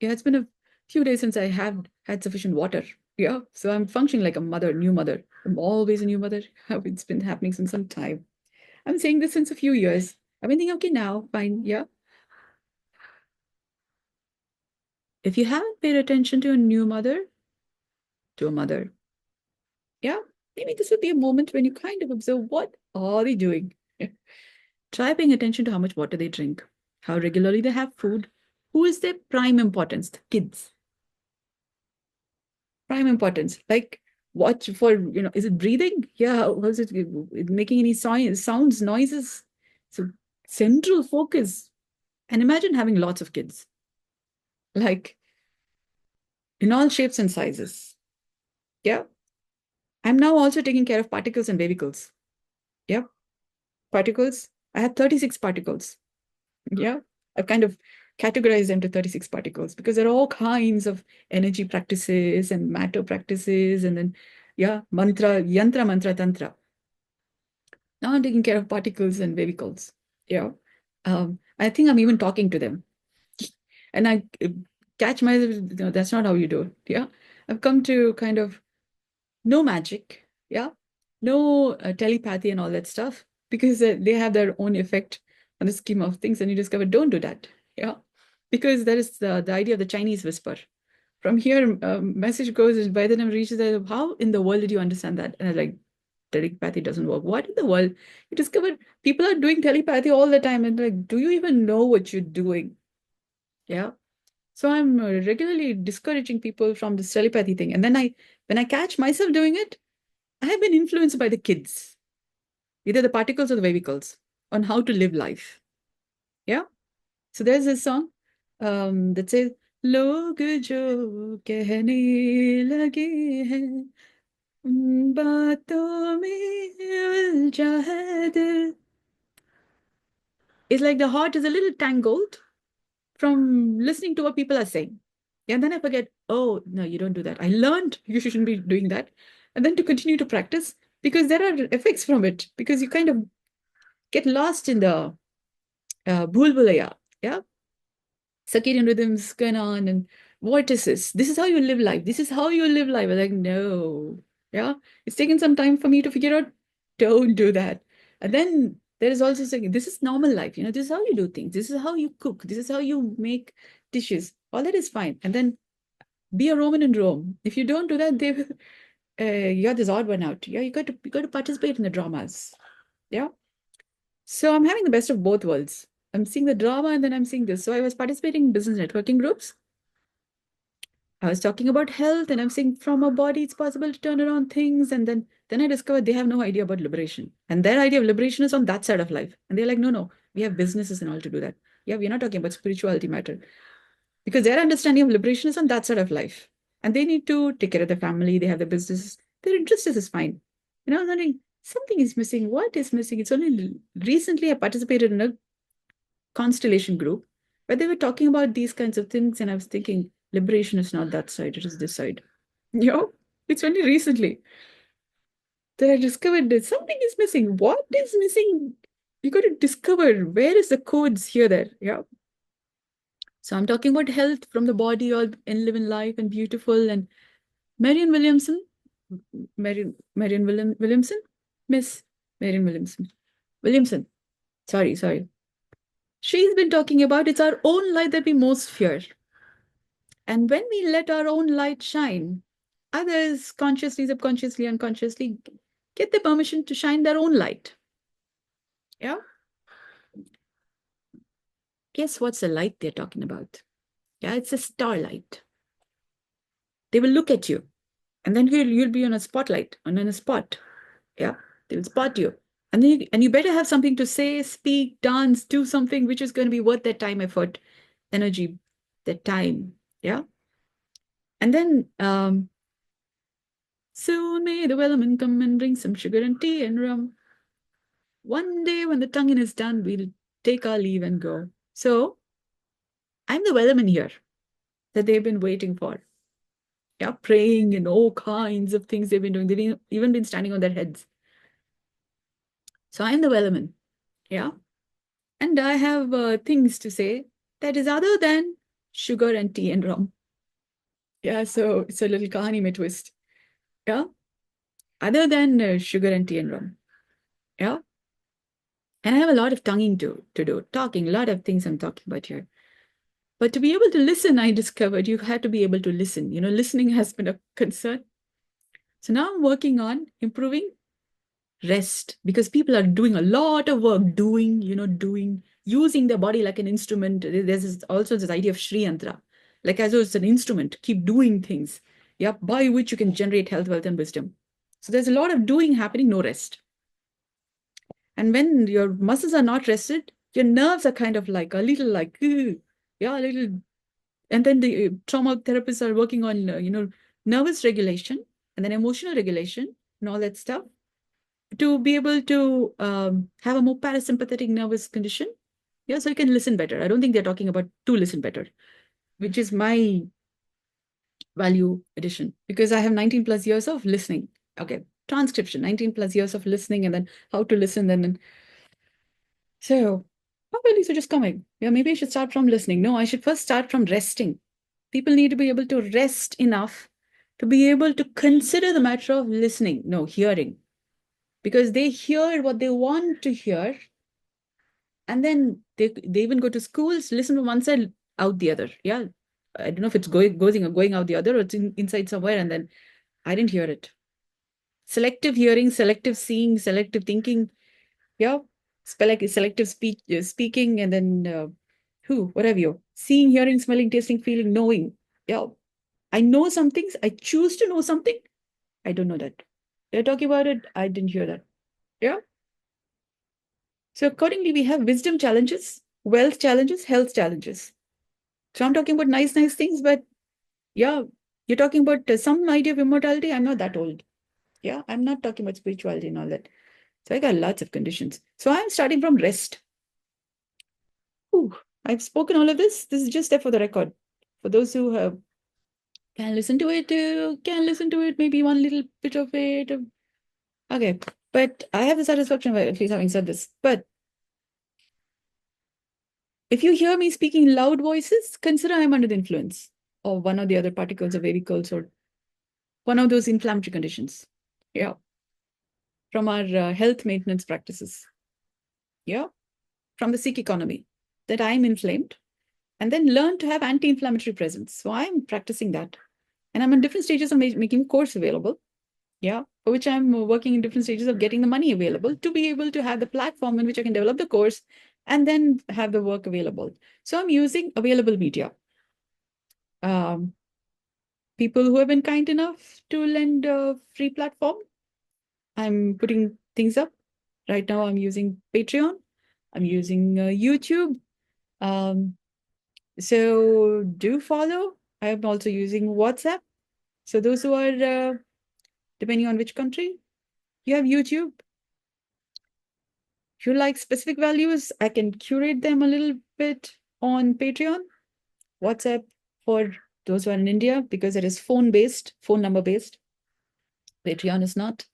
Yeah, it's been a few days since I have had sufficient water. Yeah. So I'm functioning like a mother, new mother. I'm always a new mother. It's been happening since some time. I'm saying this since a few years. I've been thinking, okay, now, fine. Yeah. If you haven't paid attention to a new mother, to a mother, yeah, maybe this would be a moment when you kind of observe what are they doing. Try paying attention to how much water they drink, how regularly they have food, who is their prime importance, the kids. Prime importance, like watch for, is it breathing? Yeah, was it making any sounds, noises? So central focus. And imagine having lots of kids, like in all shapes and sizes. Yeah. I'm now also taking care of particles and vehicles. Yeah. Particles. I had 36 particles. Yeah. I've kind of categorized them to 36 particles because there are all kinds of energy practices and matter practices. And then, yeah, yantra, mantra, tantra. Now I'm taking care of particles and vehicles. Yeah. I think I'm even talking to them. And I catch myself, no, that's not how you do it. Yeah. I've come to kind of no magic. Yeah. No telepathy and all that stuff because they have their own effect on the scheme of things. And you discover, don't do that. Yeah. Because that is the idea of the Chinese whisper. From here, message goes, and by the time it reaches there, how in the world did you understand that? And I'm like, telepathy doesn't work. What in the world? You discovered people are doing telepathy all the time. And like, do you even know what you're doing? Yeah. So I'm regularly discouraging people from this telepathy thing. And then when I catch myself doing it, I have been influenced by the kids, either the particles or the vehicles, on how to live life. Yeah. So there's this song that says, "Log jo कहने लगे हैं उन बातों में उलझा है दिल." It's like the heart is a little tangled from listening to what people are saying. Yeah, and then I forget, oh, no, you don't do that. I learned you shouldn't be doing that. And then to continue to practice because there are effects from it, because you kind of get lost in the bulbulaya. Yeah. Circadian rhythms going on and vortices. This is how you live life. This is how you live life. I'm like, no. Yeah. It's taken some time for me to figure out, don't do that. And then there is also saying, this is normal life. You know, this is how you do things. This is how you cook. This is how you make dishes. All that is fine. And then be a Roman in Rome. If you don't do that, they will, you got this odd one out. Yeah, you got to participate in the dramas. Yeah. So I'm having the best of both worlds. I'm seeing the drama and then I'm seeing this. So I was participating in business networking groups. I was talking about health and I'm saying from a body, it's possible to turn around things. And then I discovered they have no idea about liberation. And their idea of liberation is on that side of life. And they're like, no, we have businesses and all to do that. Yeah, we're not talking about spirituality matter. Because their understanding of liberation is on that side of life. And they need to take care of their family, they have their businesses. Their interest is fine. And I was wondering, something is missing. What is missing? It's only recently I participated in a constellation group where they were talking about these kinds of things. And I was thinking, liberation is not that side, it is this side. You know, it's only recently that I discovered that something is missing. What is missing? You got to discover where is the codes here there. Yeah. So I'm talking about health from the body all in living life and beautiful. And Marion Williamson, Williamson, Miss Marion Williamson. Sorry. She's been talking about it's our own light that we most fear. And when we let our own light shine, others consciously, subconsciously, unconsciously get the permission to shine their own light. Yeah. Guess what's the light they're talking about? Yeah, it's a starlight. They will look at you, and then you'll be on a spotlight, on a spot. Yeah, they will spot you. And then you better have something to say, speak, dance, do something which is going to be worth their time, effort, energy, their time. Yeah. And then soon may the wellerman come and bring some sugar and tea and rum. One day when the tonguing is done, we'll take our leave and go. So I'm the wellerman here that they've been waiting for. Yeah, praying and all kinds of things they've been doing. They've even been standing on their heads. So I'm the wellerman. Yeah. And I have things to say that is other than sugar and tea and rum. Yeah, so it's a little kahani mein twist. Yeah. Other than sugar and tea and rum. Yeah. And I have a lot of tonguing to do, talking, a lot of things I'm talking about here. But to be able to listen, I discovered you had to be able to listen. You know, listening has been a concern. So now I'm working on improving rest because people are doing a lot of work, using their body like an instrument. There's also this idea of Sri Yantra, like as though it's an instrument, keep doing things, yeah, by which you can generate health, wealth, and wisdom. So there's a lot of doing happening, no rest. And when your muscles are not rested, your nerves are kind of like a little like, yeah, a little. And then the trauma therapists are working on, nervous regulation and then emotional regulation and all that stuff to be able to have a more parasympathetic nervous condition. Yeah, so you can listen better. I don't think they're talking about to listen better, which is my value addition because I have 19 plus years of listening. Okay, transcription, 19 plus years of listening and then how to listen. And so, how are these are just coming? Yeah, maybe I should start from listening. No, I should first start from resting. People need to be able to rest enough to be able to consider the matter of listening, no, hearing, because they hear what they want to hear. And then they even go to schools, listen from one side, out the other. Yeah. I don't know if it's going out the other or it's inside somewhere, and then I didn't hear it. Selective hearing, selective seeing, selective thinking. Yeah. Selective speaking, and then what have you? Seeing, hearing, smelling, tasting, feeling, knowing. Yeah. I know some things. I choose to know something. I don't know that. They're talking about it. I didn't hear that. Yeah. So accordingly, we have wisdom challenges, wealth challenges, health challenges. So I'm talking about nice, nice things, but yeah, you're talking about some idea of immortality. I'm not that old. Yeah, I'm not talking about spirituality and all that. So I got lots of conditions. So I'm starting from rest. Ooh, I've spoken all of this. This is just there for the record. For those who have can listen to it, can listen to it, maybe one little bit of it. Okay, but I have the satisfaction of at least having said this. But if you hear me speaking loud voices, consider I'm under the influence of one or the other particles or vehicles or one of those inflammatory conditions. Yeah, from our health maintenance practices. Yeah, from the Sikh economy, that I'm inflamed, and then learn to have anti-inflammatory presence. So I'm practicing that. And I'm in different stages of making course available. Yeah, for which I'm working in different stages of getting the money available to be able to have the platform in which I can develop the course and then have the work available. So I'm using available media. Um, People who have been kind enough to lend a free platform. I'm putting things up. Right now, I'm using Patreon. I'm using YouTube. Um, so do follow. I'm also using WhatsApp. So those who are, depending on which country, you have YouTube. If you like specific values, I can curate them a little bit on Patreon. WhatsApp for those who are in India, because it is phone-based, phone number-based. Patreon is not.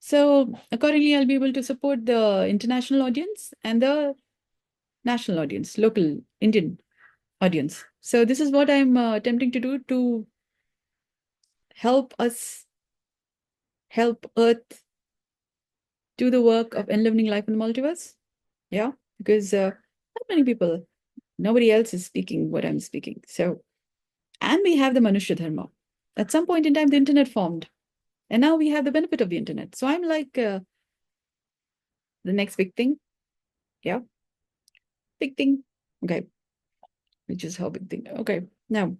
So accordingly, I'll be able to support the international audience and the national audience, local Indian audience. So this is what I'm attempting to do to help us, help Earth do the work of enlivening life in the multiverse. Yeah, because not many people, nobody else is speaking what I'm speaking. So, and we have the Manushya Dharma. At some point in time, the internet formed, and now we have the benefit of the internet. So I'm like the next big thing. Yeah, big thing. Okay, which is how big thing. Okay, now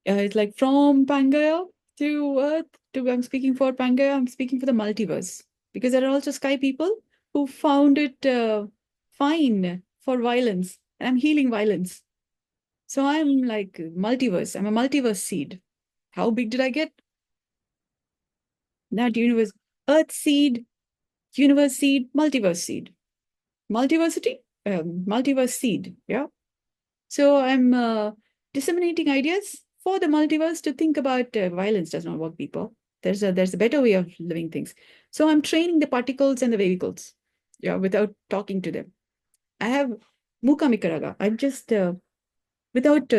it's like from Pangea to Earth to I'm speaking for Pangea. I'm speaking for the multiverse because there are also sky people who found it fine for violence, and I'm healing violence. So I'm like multiverse. I'm a multiverse seed. How big did I get? Not universe, Earth seed, universe seed, multiverse seed. Multiversity, multiverse seed. Yeah. So I'm disseminating ideas for the multiverse to think about violence does not work, people. There's a better way of living things. So I'm training the particles and the vehicles, yeah, without talking to them. I have Muka Mikaraga. I'm just without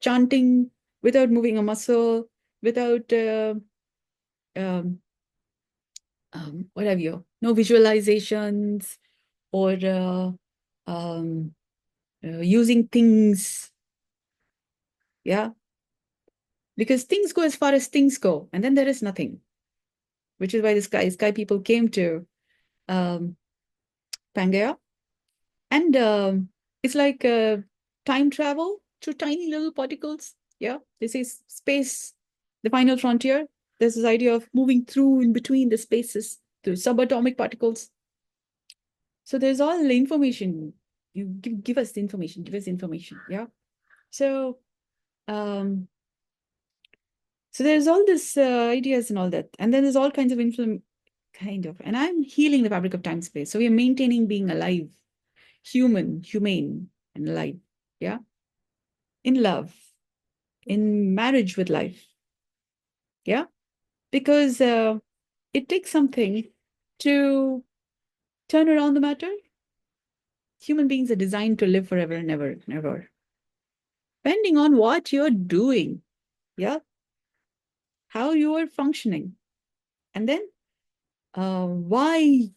chanting, without moving a muscle, without um, what have you? No visualizations or using things. Yeah, because things go as far as things go, and then there is nothing, which is why the sky people came to um, Pangea. And it's like time travel through tiny little particles. Yeah, this is space, the final frontier. There's this idea of moving through in between the spaces through subatomic particles. So there's all the information. You give us the information, give us information. Yeah. So um, so there's all this ideas and all that. And then there's all kinds of and I'm healing the fabric of time space. So we are maintaining being alive, humane, and alive. Yeah. In love, in marriage with life. Yeah. Because it takes something to turn around the matter. Human beings are designed to live forever and ever and ever. Depending on what you're doing. Yeah. How you are functioning. And then why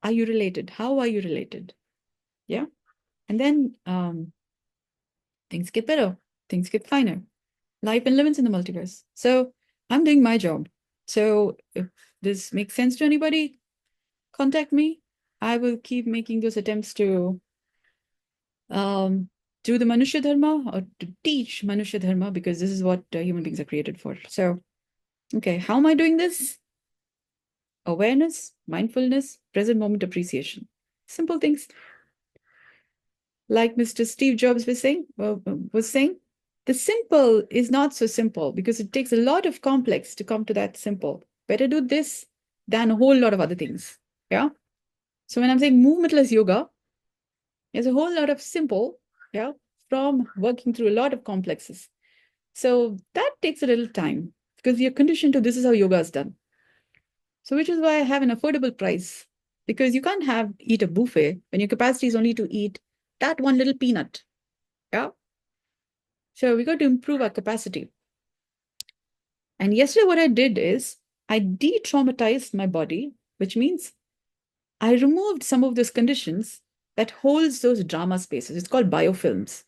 are you related? How are you related? Yeah. And then things get better. things get finer. Life and limits in the multiverse. So I'm doing my job. So if this makes sense to anybody, contact me. I will keep making those attempts to do the Manushya Dharma or to teach Manushya Dharma, because this is what human beings are created for. So, okay, how am I doing this? Awareness, mindfulness, present moment appreciation. Simple things. Like Mr. Steve Jobs was saying, the simple is not so simple because it takes a lot of complex to come to that simple. Better do this than a whole lot of other things. Yeah. So when I'm saying movementless yoga, there's a whole lot of simple, yeah, from working through a lot of complexes. So that takes a little time because we are conditioned to this is how yoga is done. So which is why I have an affordable price, because you can't eat a buffet when your capacity is only to eat that one little peanut. Yeah. So we got to improve our capacity. And yesterday, what I did is I de-traumatized my body, which means I removed some of those conditions that holds those drama spaces. It's called biofilms.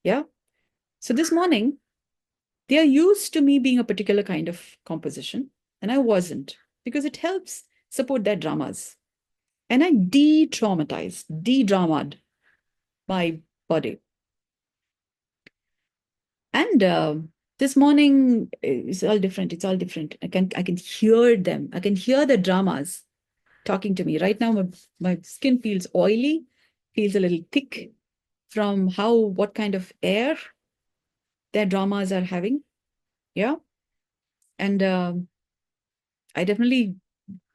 Yeah. So this morning, they are used to me being a particular kind of composition, and I wasn't, because it helps support their dramas. And I de-traumatized, de-dramad my body. And this morning it's all different. It's all different. I can hear them. I can hear the dramas talking to me. Right now, my skin feels oily, feels a little thick from what kind of air their dramas are having. Yeah. And I definitely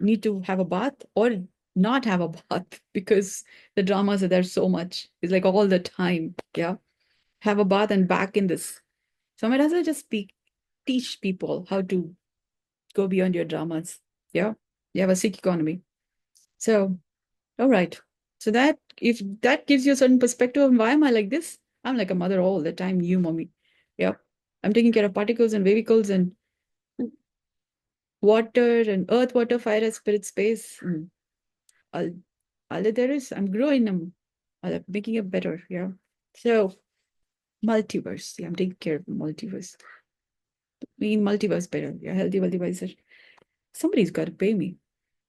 need to have a bath or not have a bath because the dramas are there so much. It's like all the time. Yeah. Have a bath and back in this. So I might as well just teach people how to go beyond your dramas. Yeah. You have a sick economy. So, all right. So that if that gives you a certain perspective of why am I like this, I'm like a mother all the time, you mommy. Yeah. I'm taking care of particles and vehicles and water and earth, water, fire, and spirit, space. And all that there is, I'm growing them. I'm making it better. Yeah. So multiverse. Yeah, I'm taking care of the multiverse. Making multiverse better. Yeah, healthy multiverse. Somebody's got to pay me.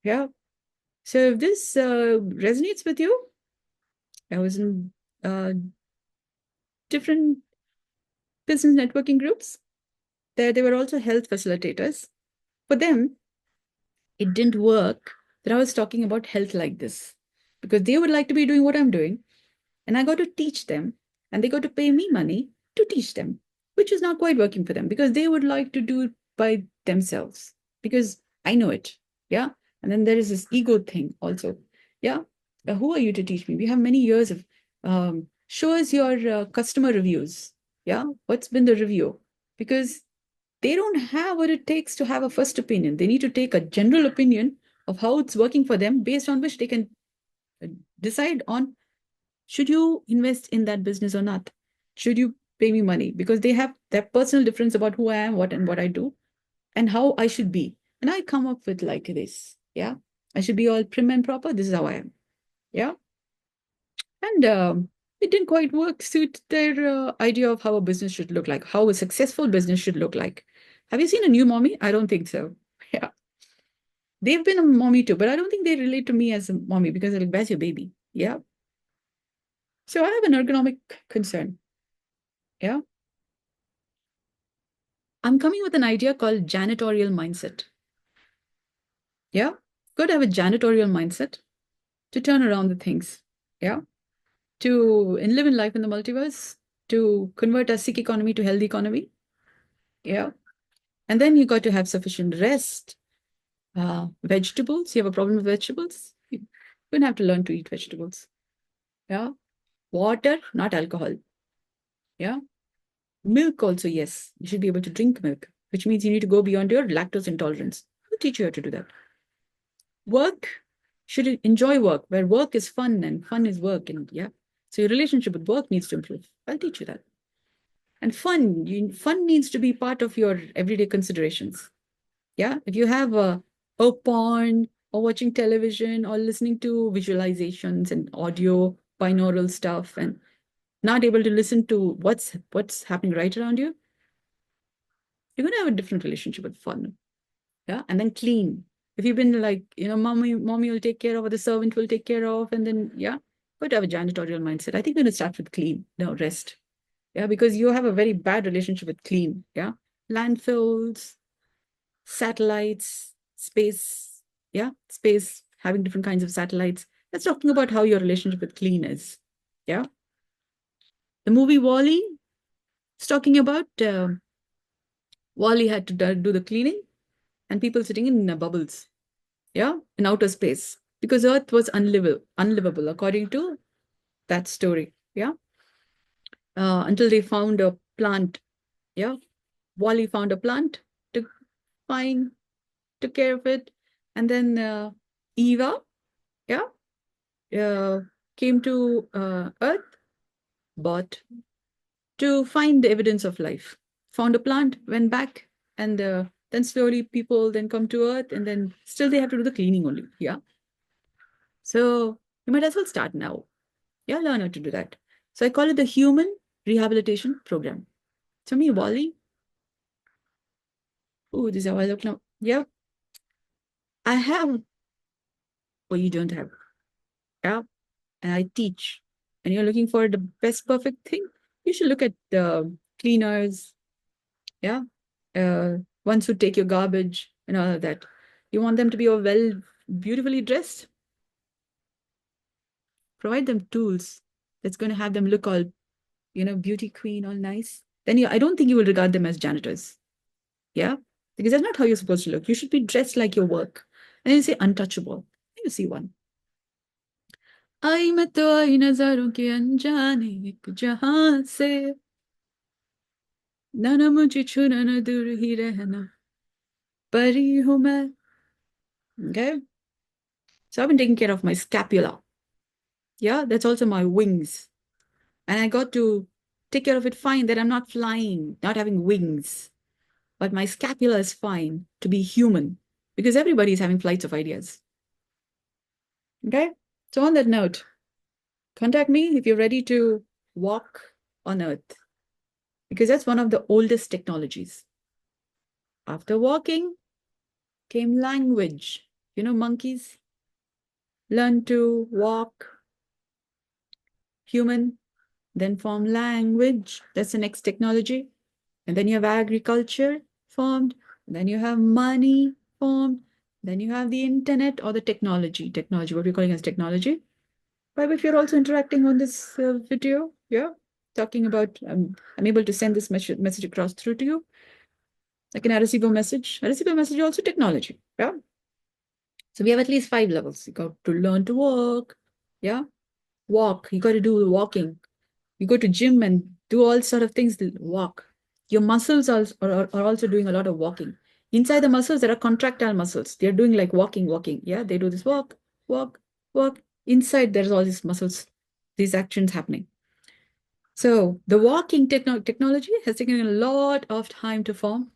Yeah. So if this resonates with you, I was in different business networking groups. There were also health facilitators. For them, it didn't work that I was talking about health like this because they would like to be doing what I'm doing. And I got to teach them, and they got to pay me money to teach them, which is not quite working for them because they would like to do it by themselves because I know it. Yeah. And then there is this ego thing also. Yeah. Who are you to teach me? We have many years of show us your customer reviews. Yeah. What's been the review? Because they don't have what it takes to have a first opinion. They need to take a general opinion of how it's working for them based on which they can decide on should you invest in that business or not? Should you pay me money? Because they have their personal difference about who I am, what I do, and how I should be. And I come up with like this. Yeah. I should be all prim and proper. This is how I am. Yeah. And it didn't quite suit their idea of how a business should look like, how a successful business should look like. Have you seen a new mommy? I don't think so. Yeah. They've been a mommy too, but I don't think they relate to me as a mommy because they're like, where's your baby? Yeah. So I have an ergonomic concern. Yeah. I'm coming with an idea called janitorial mindset. Yeah. Got to have a janitorial mindset to turn around the things. Yeah. And live in life in the multiverse, to convert a sick economy to healthy economy. Yeah. And then you got to have sufficient rest. Vegetables. You have a problem with vegetables? You're going to have to learn to eat vegetables. Yeah. Water, not alcohol. Yeah. Milk also, yes. You should be able to drink milk, which means you need to go beyond your lactose intolerance. Who teach you how to do that? Work, should enjoy work, where work is fun and fun is work. And yeah. So your relationship with work needs to improve. I'll teach you that. And fun needs to be part of your everyday considerations. Yeah. If you have a porn or watching television or listening to visualizations and audio, binaural stuff, and not able to listen to what's happening right around you, you're going to have a different relationship with fun. Yeah. And then clean. If you've been like, mommy will take care of, or the servant will take care of, and then, yeah, but have a janitorial mindset. I think we're going to start with clean. No, rest. Yeah. Because you have a very bad relationship with clean. Yeah. Landfills, satellites, space. Yeah. Space, having different kinds of satellites. That's talking about how your relationship with clean is. Yeah. The movie Wall-E is talking about Wall-E had to do the cleaning and people sitting in bubbles. Yeah, in outer space, because Earth was unlivable according to that story. Yeah, until they found a plant. Yeah, Wally found a plant, took fine, took care of it, and then Eva, yeah, uh, came to Earth, but to find the evidence of life. Found a plant, went back, and then slowly people then come to Earth, and then still they have to do the cleaning only. Yeah, so you might as well start now. Yeah, learn how to do that. So I call it the Human Rehabilitation Program. To me, Wally, oh, this is how I look now. Yeah, I have what you don't have. Yeah, and I teach. And you're looking for the best perfect thing, you should look at the cleaners. Yeah, ones who take your garbage and all of that. You want them to be all well, beautifully dressed? Provide them tools that's going to have them look all, beauty queen, all nice. Then I don't think you will regard them as janitors. Yeah, because that's not how you're supposed to look. You should be dressed like your work. And then you say untouchable. You see one. आई मैं तो आई नजारों के अनजाने एक जहां से ना मुझे छूना ना दूर ही रहना परी हूं मैं. Okay, so I've been taking care of my scapula. Yeah, that's also my wings, and I got to take care of it fine. That I'm not flying, not having wings, but my scapula is fine to be human, because everybody is having flights of ideas. Okay, so on that note, contact me if you're ready to walk on Earth, because that's one of the oldest technologies. After walking came language. Monkeys learn to walk, human, then form language. That's the next technology. And then you have agriculture formed. Then you have money formed. Then you have the internet or the technology, what we're calling as technology. But if you're also interacting on this video, yeah, talking about, I'm able to send this message across through to you, like an receiver message. A receiver message is also technology, yeah. So we have at least 5 levels. You got to learn to walk, yeah, walk. You got to do walking. You go to gym and do all sort of things. Walk. Your muscles are also doing a lot of walking. Inside the muscles, there are contractile muscles. They're doing like walking. Yeah, they do this walk, walk, walk. Inside, there's all these muscles, these actions happening. So the walking technology has taken a lot of time to form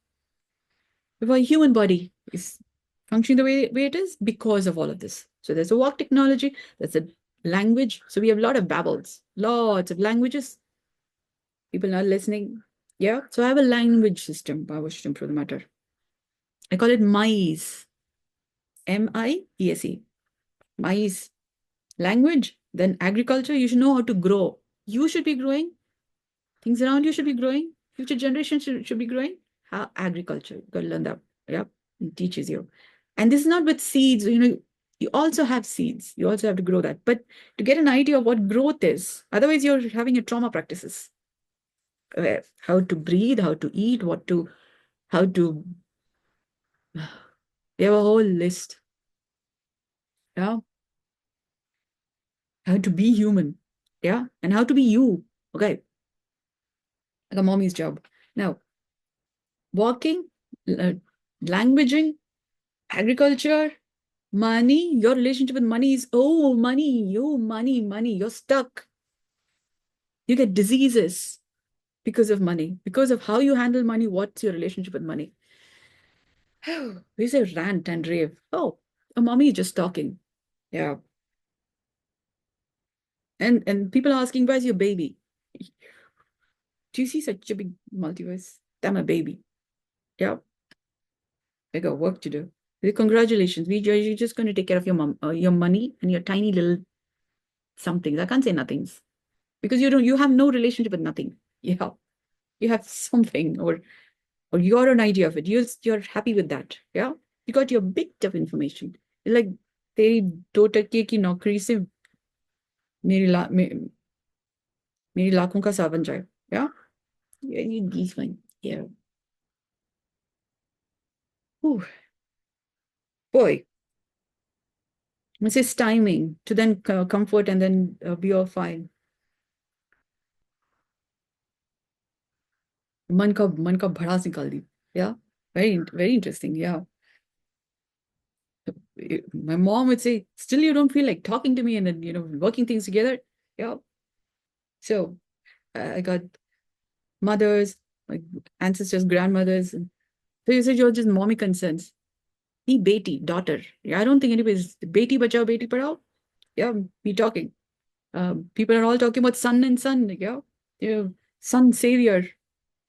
before a human body is functioning the way it is because of all of this. So there's a walk technology, there's a language. So we have a lot of babbles, lots of languages. People not listening. Yeah. So I have a language system, power system for the matter. I call it MICE. MIESE. MICE. Language, then agriculture. You should know how to grow. You should be growing. Things around you should be growing. Future generations should be growing. How agriculture. You got to learn that. Yep. It teaches you. And this is not with seeds. You also have seeds. You also have to grow that. But to get an idea of what growth is, otherwise you're having a trauma practices. How to breathe, how to eat, how to, they have a whole list. Yeah. How to be human. Yeah. And how to be you. Okay. Like a mommy's job. Now, walking, languaging, agriculture, money. Your relationship with money is, money. You're stuck. You get diseases because of money, because of how you handle money. What's your relationship with money? We say rant and rave. Oh, a mommy is just talking. Yeah. And people are asking, where's your baby? Do you see such a big multiverse? I'm a baby. Yeah. I got work to do. Congratulations. You're just going to take care of your mom, your money and your tiny little somethings. I can't say nothings because you have no relationship with nothing. Yeah. You have something or your own idea of it. You're happy with that. Yeah. You got your bit of information. Like तेरी 2% की नौकरी से मेरी लाखों का सावन जाए. Yeah. Yeah, these fine. Yeah. Ooh, boy. It's just timing to then comfort and then be all fine. मन का भड़ास निकाल दी. Yeah. Very interesting. Yeah. My mom would say, still you don't feel like talking to me and then, working things together. Yeah. So I got mothers, like ancestors, grandmothers. So you said you're just mommy concerns. He beti, daughter. Yeah, I don't think anybody's beti bachao, beti padhao. Yeah, me talking. People are all talking about son and son. Like, yeah, son savior.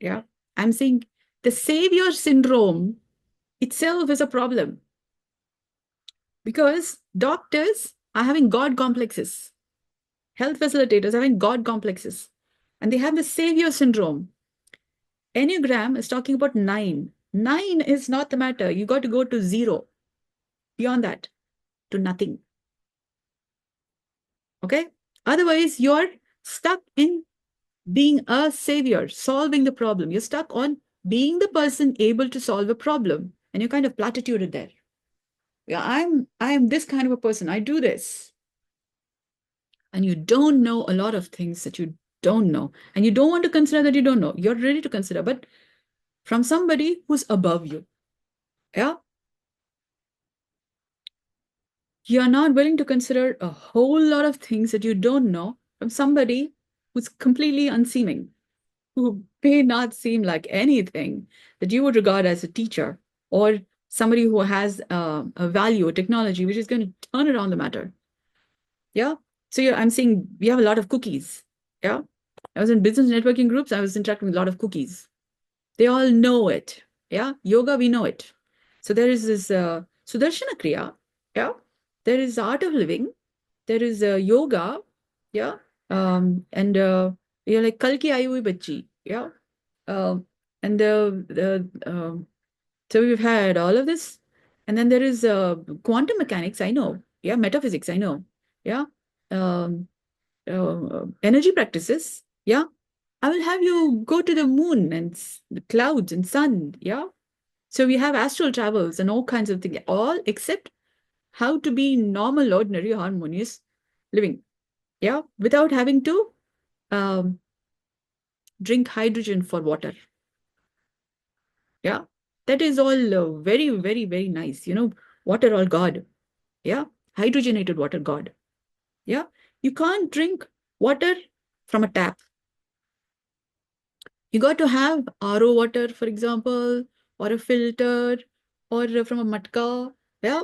Yeah, I'm saying the savior syndrome itself is a problem because doctors are having God complexes, health facilitators are having God complexes, and they have the savior syndrome. Enneagram is talking about 9. 9 is not the matter. You got to go to 0. Beyond that, to nothing. Okay? Otherwise, you're stuck in being a savior, solving the problem. You're stuck on being the person able to solve a problem. And you kind of platituded there. Yeah, I'm this kind of a person. I do this. And you don't know a lot of things that you don't know. And you don't want to consider that you don't know. You're ready to consider, but from somebody who's above you. Yeah. You're not willing to consider a whole lot of things that you don't know from somebody who's completely unseeming, who may not seem like anything that you would regard as a teacher or somebody who has a value, a technology, which is going to turn around the matter. Yeah. So I'm saying we have a lot of cookies. Yeah. I was in business networking groups. I was interacting with a lot of cookies. They all know it. Yeah. Yoga, we know it. So there is this Sudarshana Kriya. Yeah. There is art of living. There is yoga. Yeah. And you're like Kalki Aayi Hui Bachchi. Yeah. And so we've had all of this. And then there is quantum mechanics, I know. Yeah. Metaphysics, I know. Yeah. Um, energy practices. Yeah. I will have you go to the moon and the clouds and sun. Yeah. So we have astral travels and all kinds of things, all except how to be normal, ordinary, harmonious living. Yeah. Without having to um, drink hydrogen for water. Yeah. That is all very, very, very nice. Water all God. Yeah. Hydrogenated water, God. Yeah. You can't drink water from a tap. You got to have RO water, for example, or a filter, or from a matka. Yeah.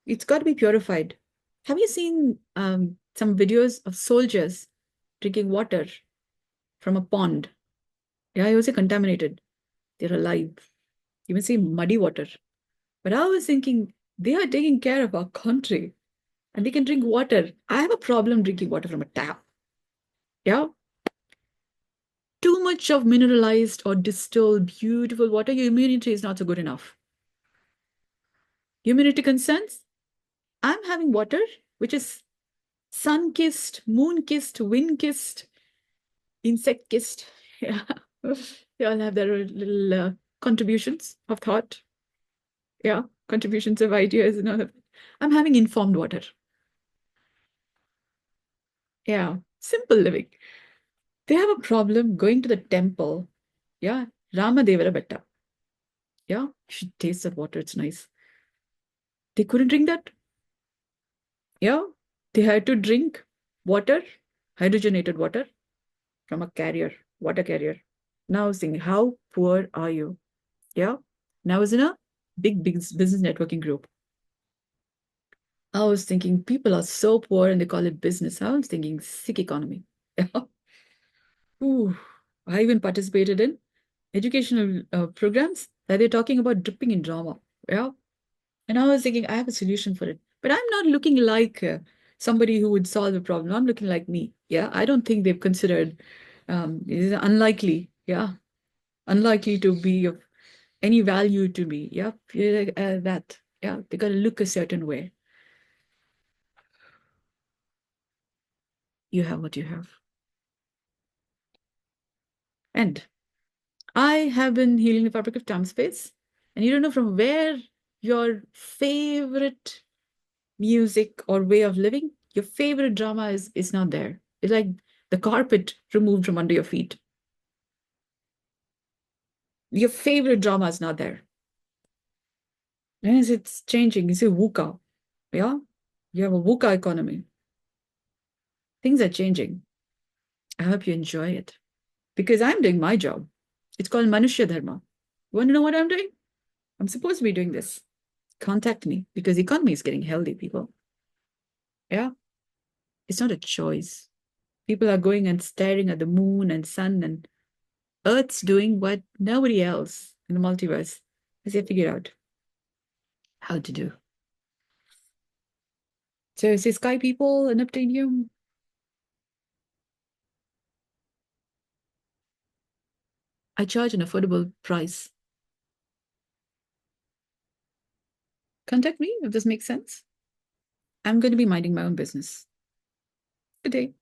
It's got to be purified. Have you seen some videos of soldiers drinking water from a pond? Yeah, it was contaminated. They're alive. You may say muddy water. But I was thinking they are taking care of our country and they can drink water. I have a problem drinking water from a tap. Yeah. Too much of mineralized or distilled, beautiful water, your immunity is not so good enough. Immunity concerns? I'm having water which is sun kissed, moon kissed, wind kissed, insect kissed. Yeah. They all have their little contributions of thought. Yeah. Contributions of ideas and all of it. I'm having informed water. Yeah. Simple living. They have a problem going to the temple. Yeah. Ramadevara Betta. Yeah. You should taste that water. It's nice. They couldn't drink that. Yeah. They had to drink water, hydrogenated water from a carrier, water carrier. Now I was thinking, how poor are you? Yeah. Now I was in a big business networking group. I was thinking people are so poor and they call it business. I was thinking sick economy. Yeah. Ooh. I even participated in educational programs that they're talking about dripping in drama. Yeah. And I was thinking, I have a solution for it. But I'm not looking like somebody who would solve the problem. I'm looking like me. Yeah. I don't think they've considered it is unlikely. Yeah. Unlikely to be of any value to me. Yeah. Yeah, that. Yeah. They got to look a certain way. You have what you have. And I have been healing the fabric of time space. And you don't know from where your favorite music or way of living, your favorite drama is not there. It's like the carpet removed from under your feet. Your favorite drama is not there. Yes, it's changing. It's a VUCA. Yeah. You have a VUCA economy. Things are changing. I hope you enjoy it because I'm doing my job. It's called Manushya Dharma. You want to know what I'm doing? I'm supposed to be doing this. Contact me because the economy is getting healthy, people. Yeah. It's not a choice. People are going and staring at the moon and sun, and Earth's doing what nobody else in the multiverse has yet figured out how to do. So, say sky people and Neptunium, I charge an affordable price. Contact me if this makes sense. I'm going to be minding my own business. Good day.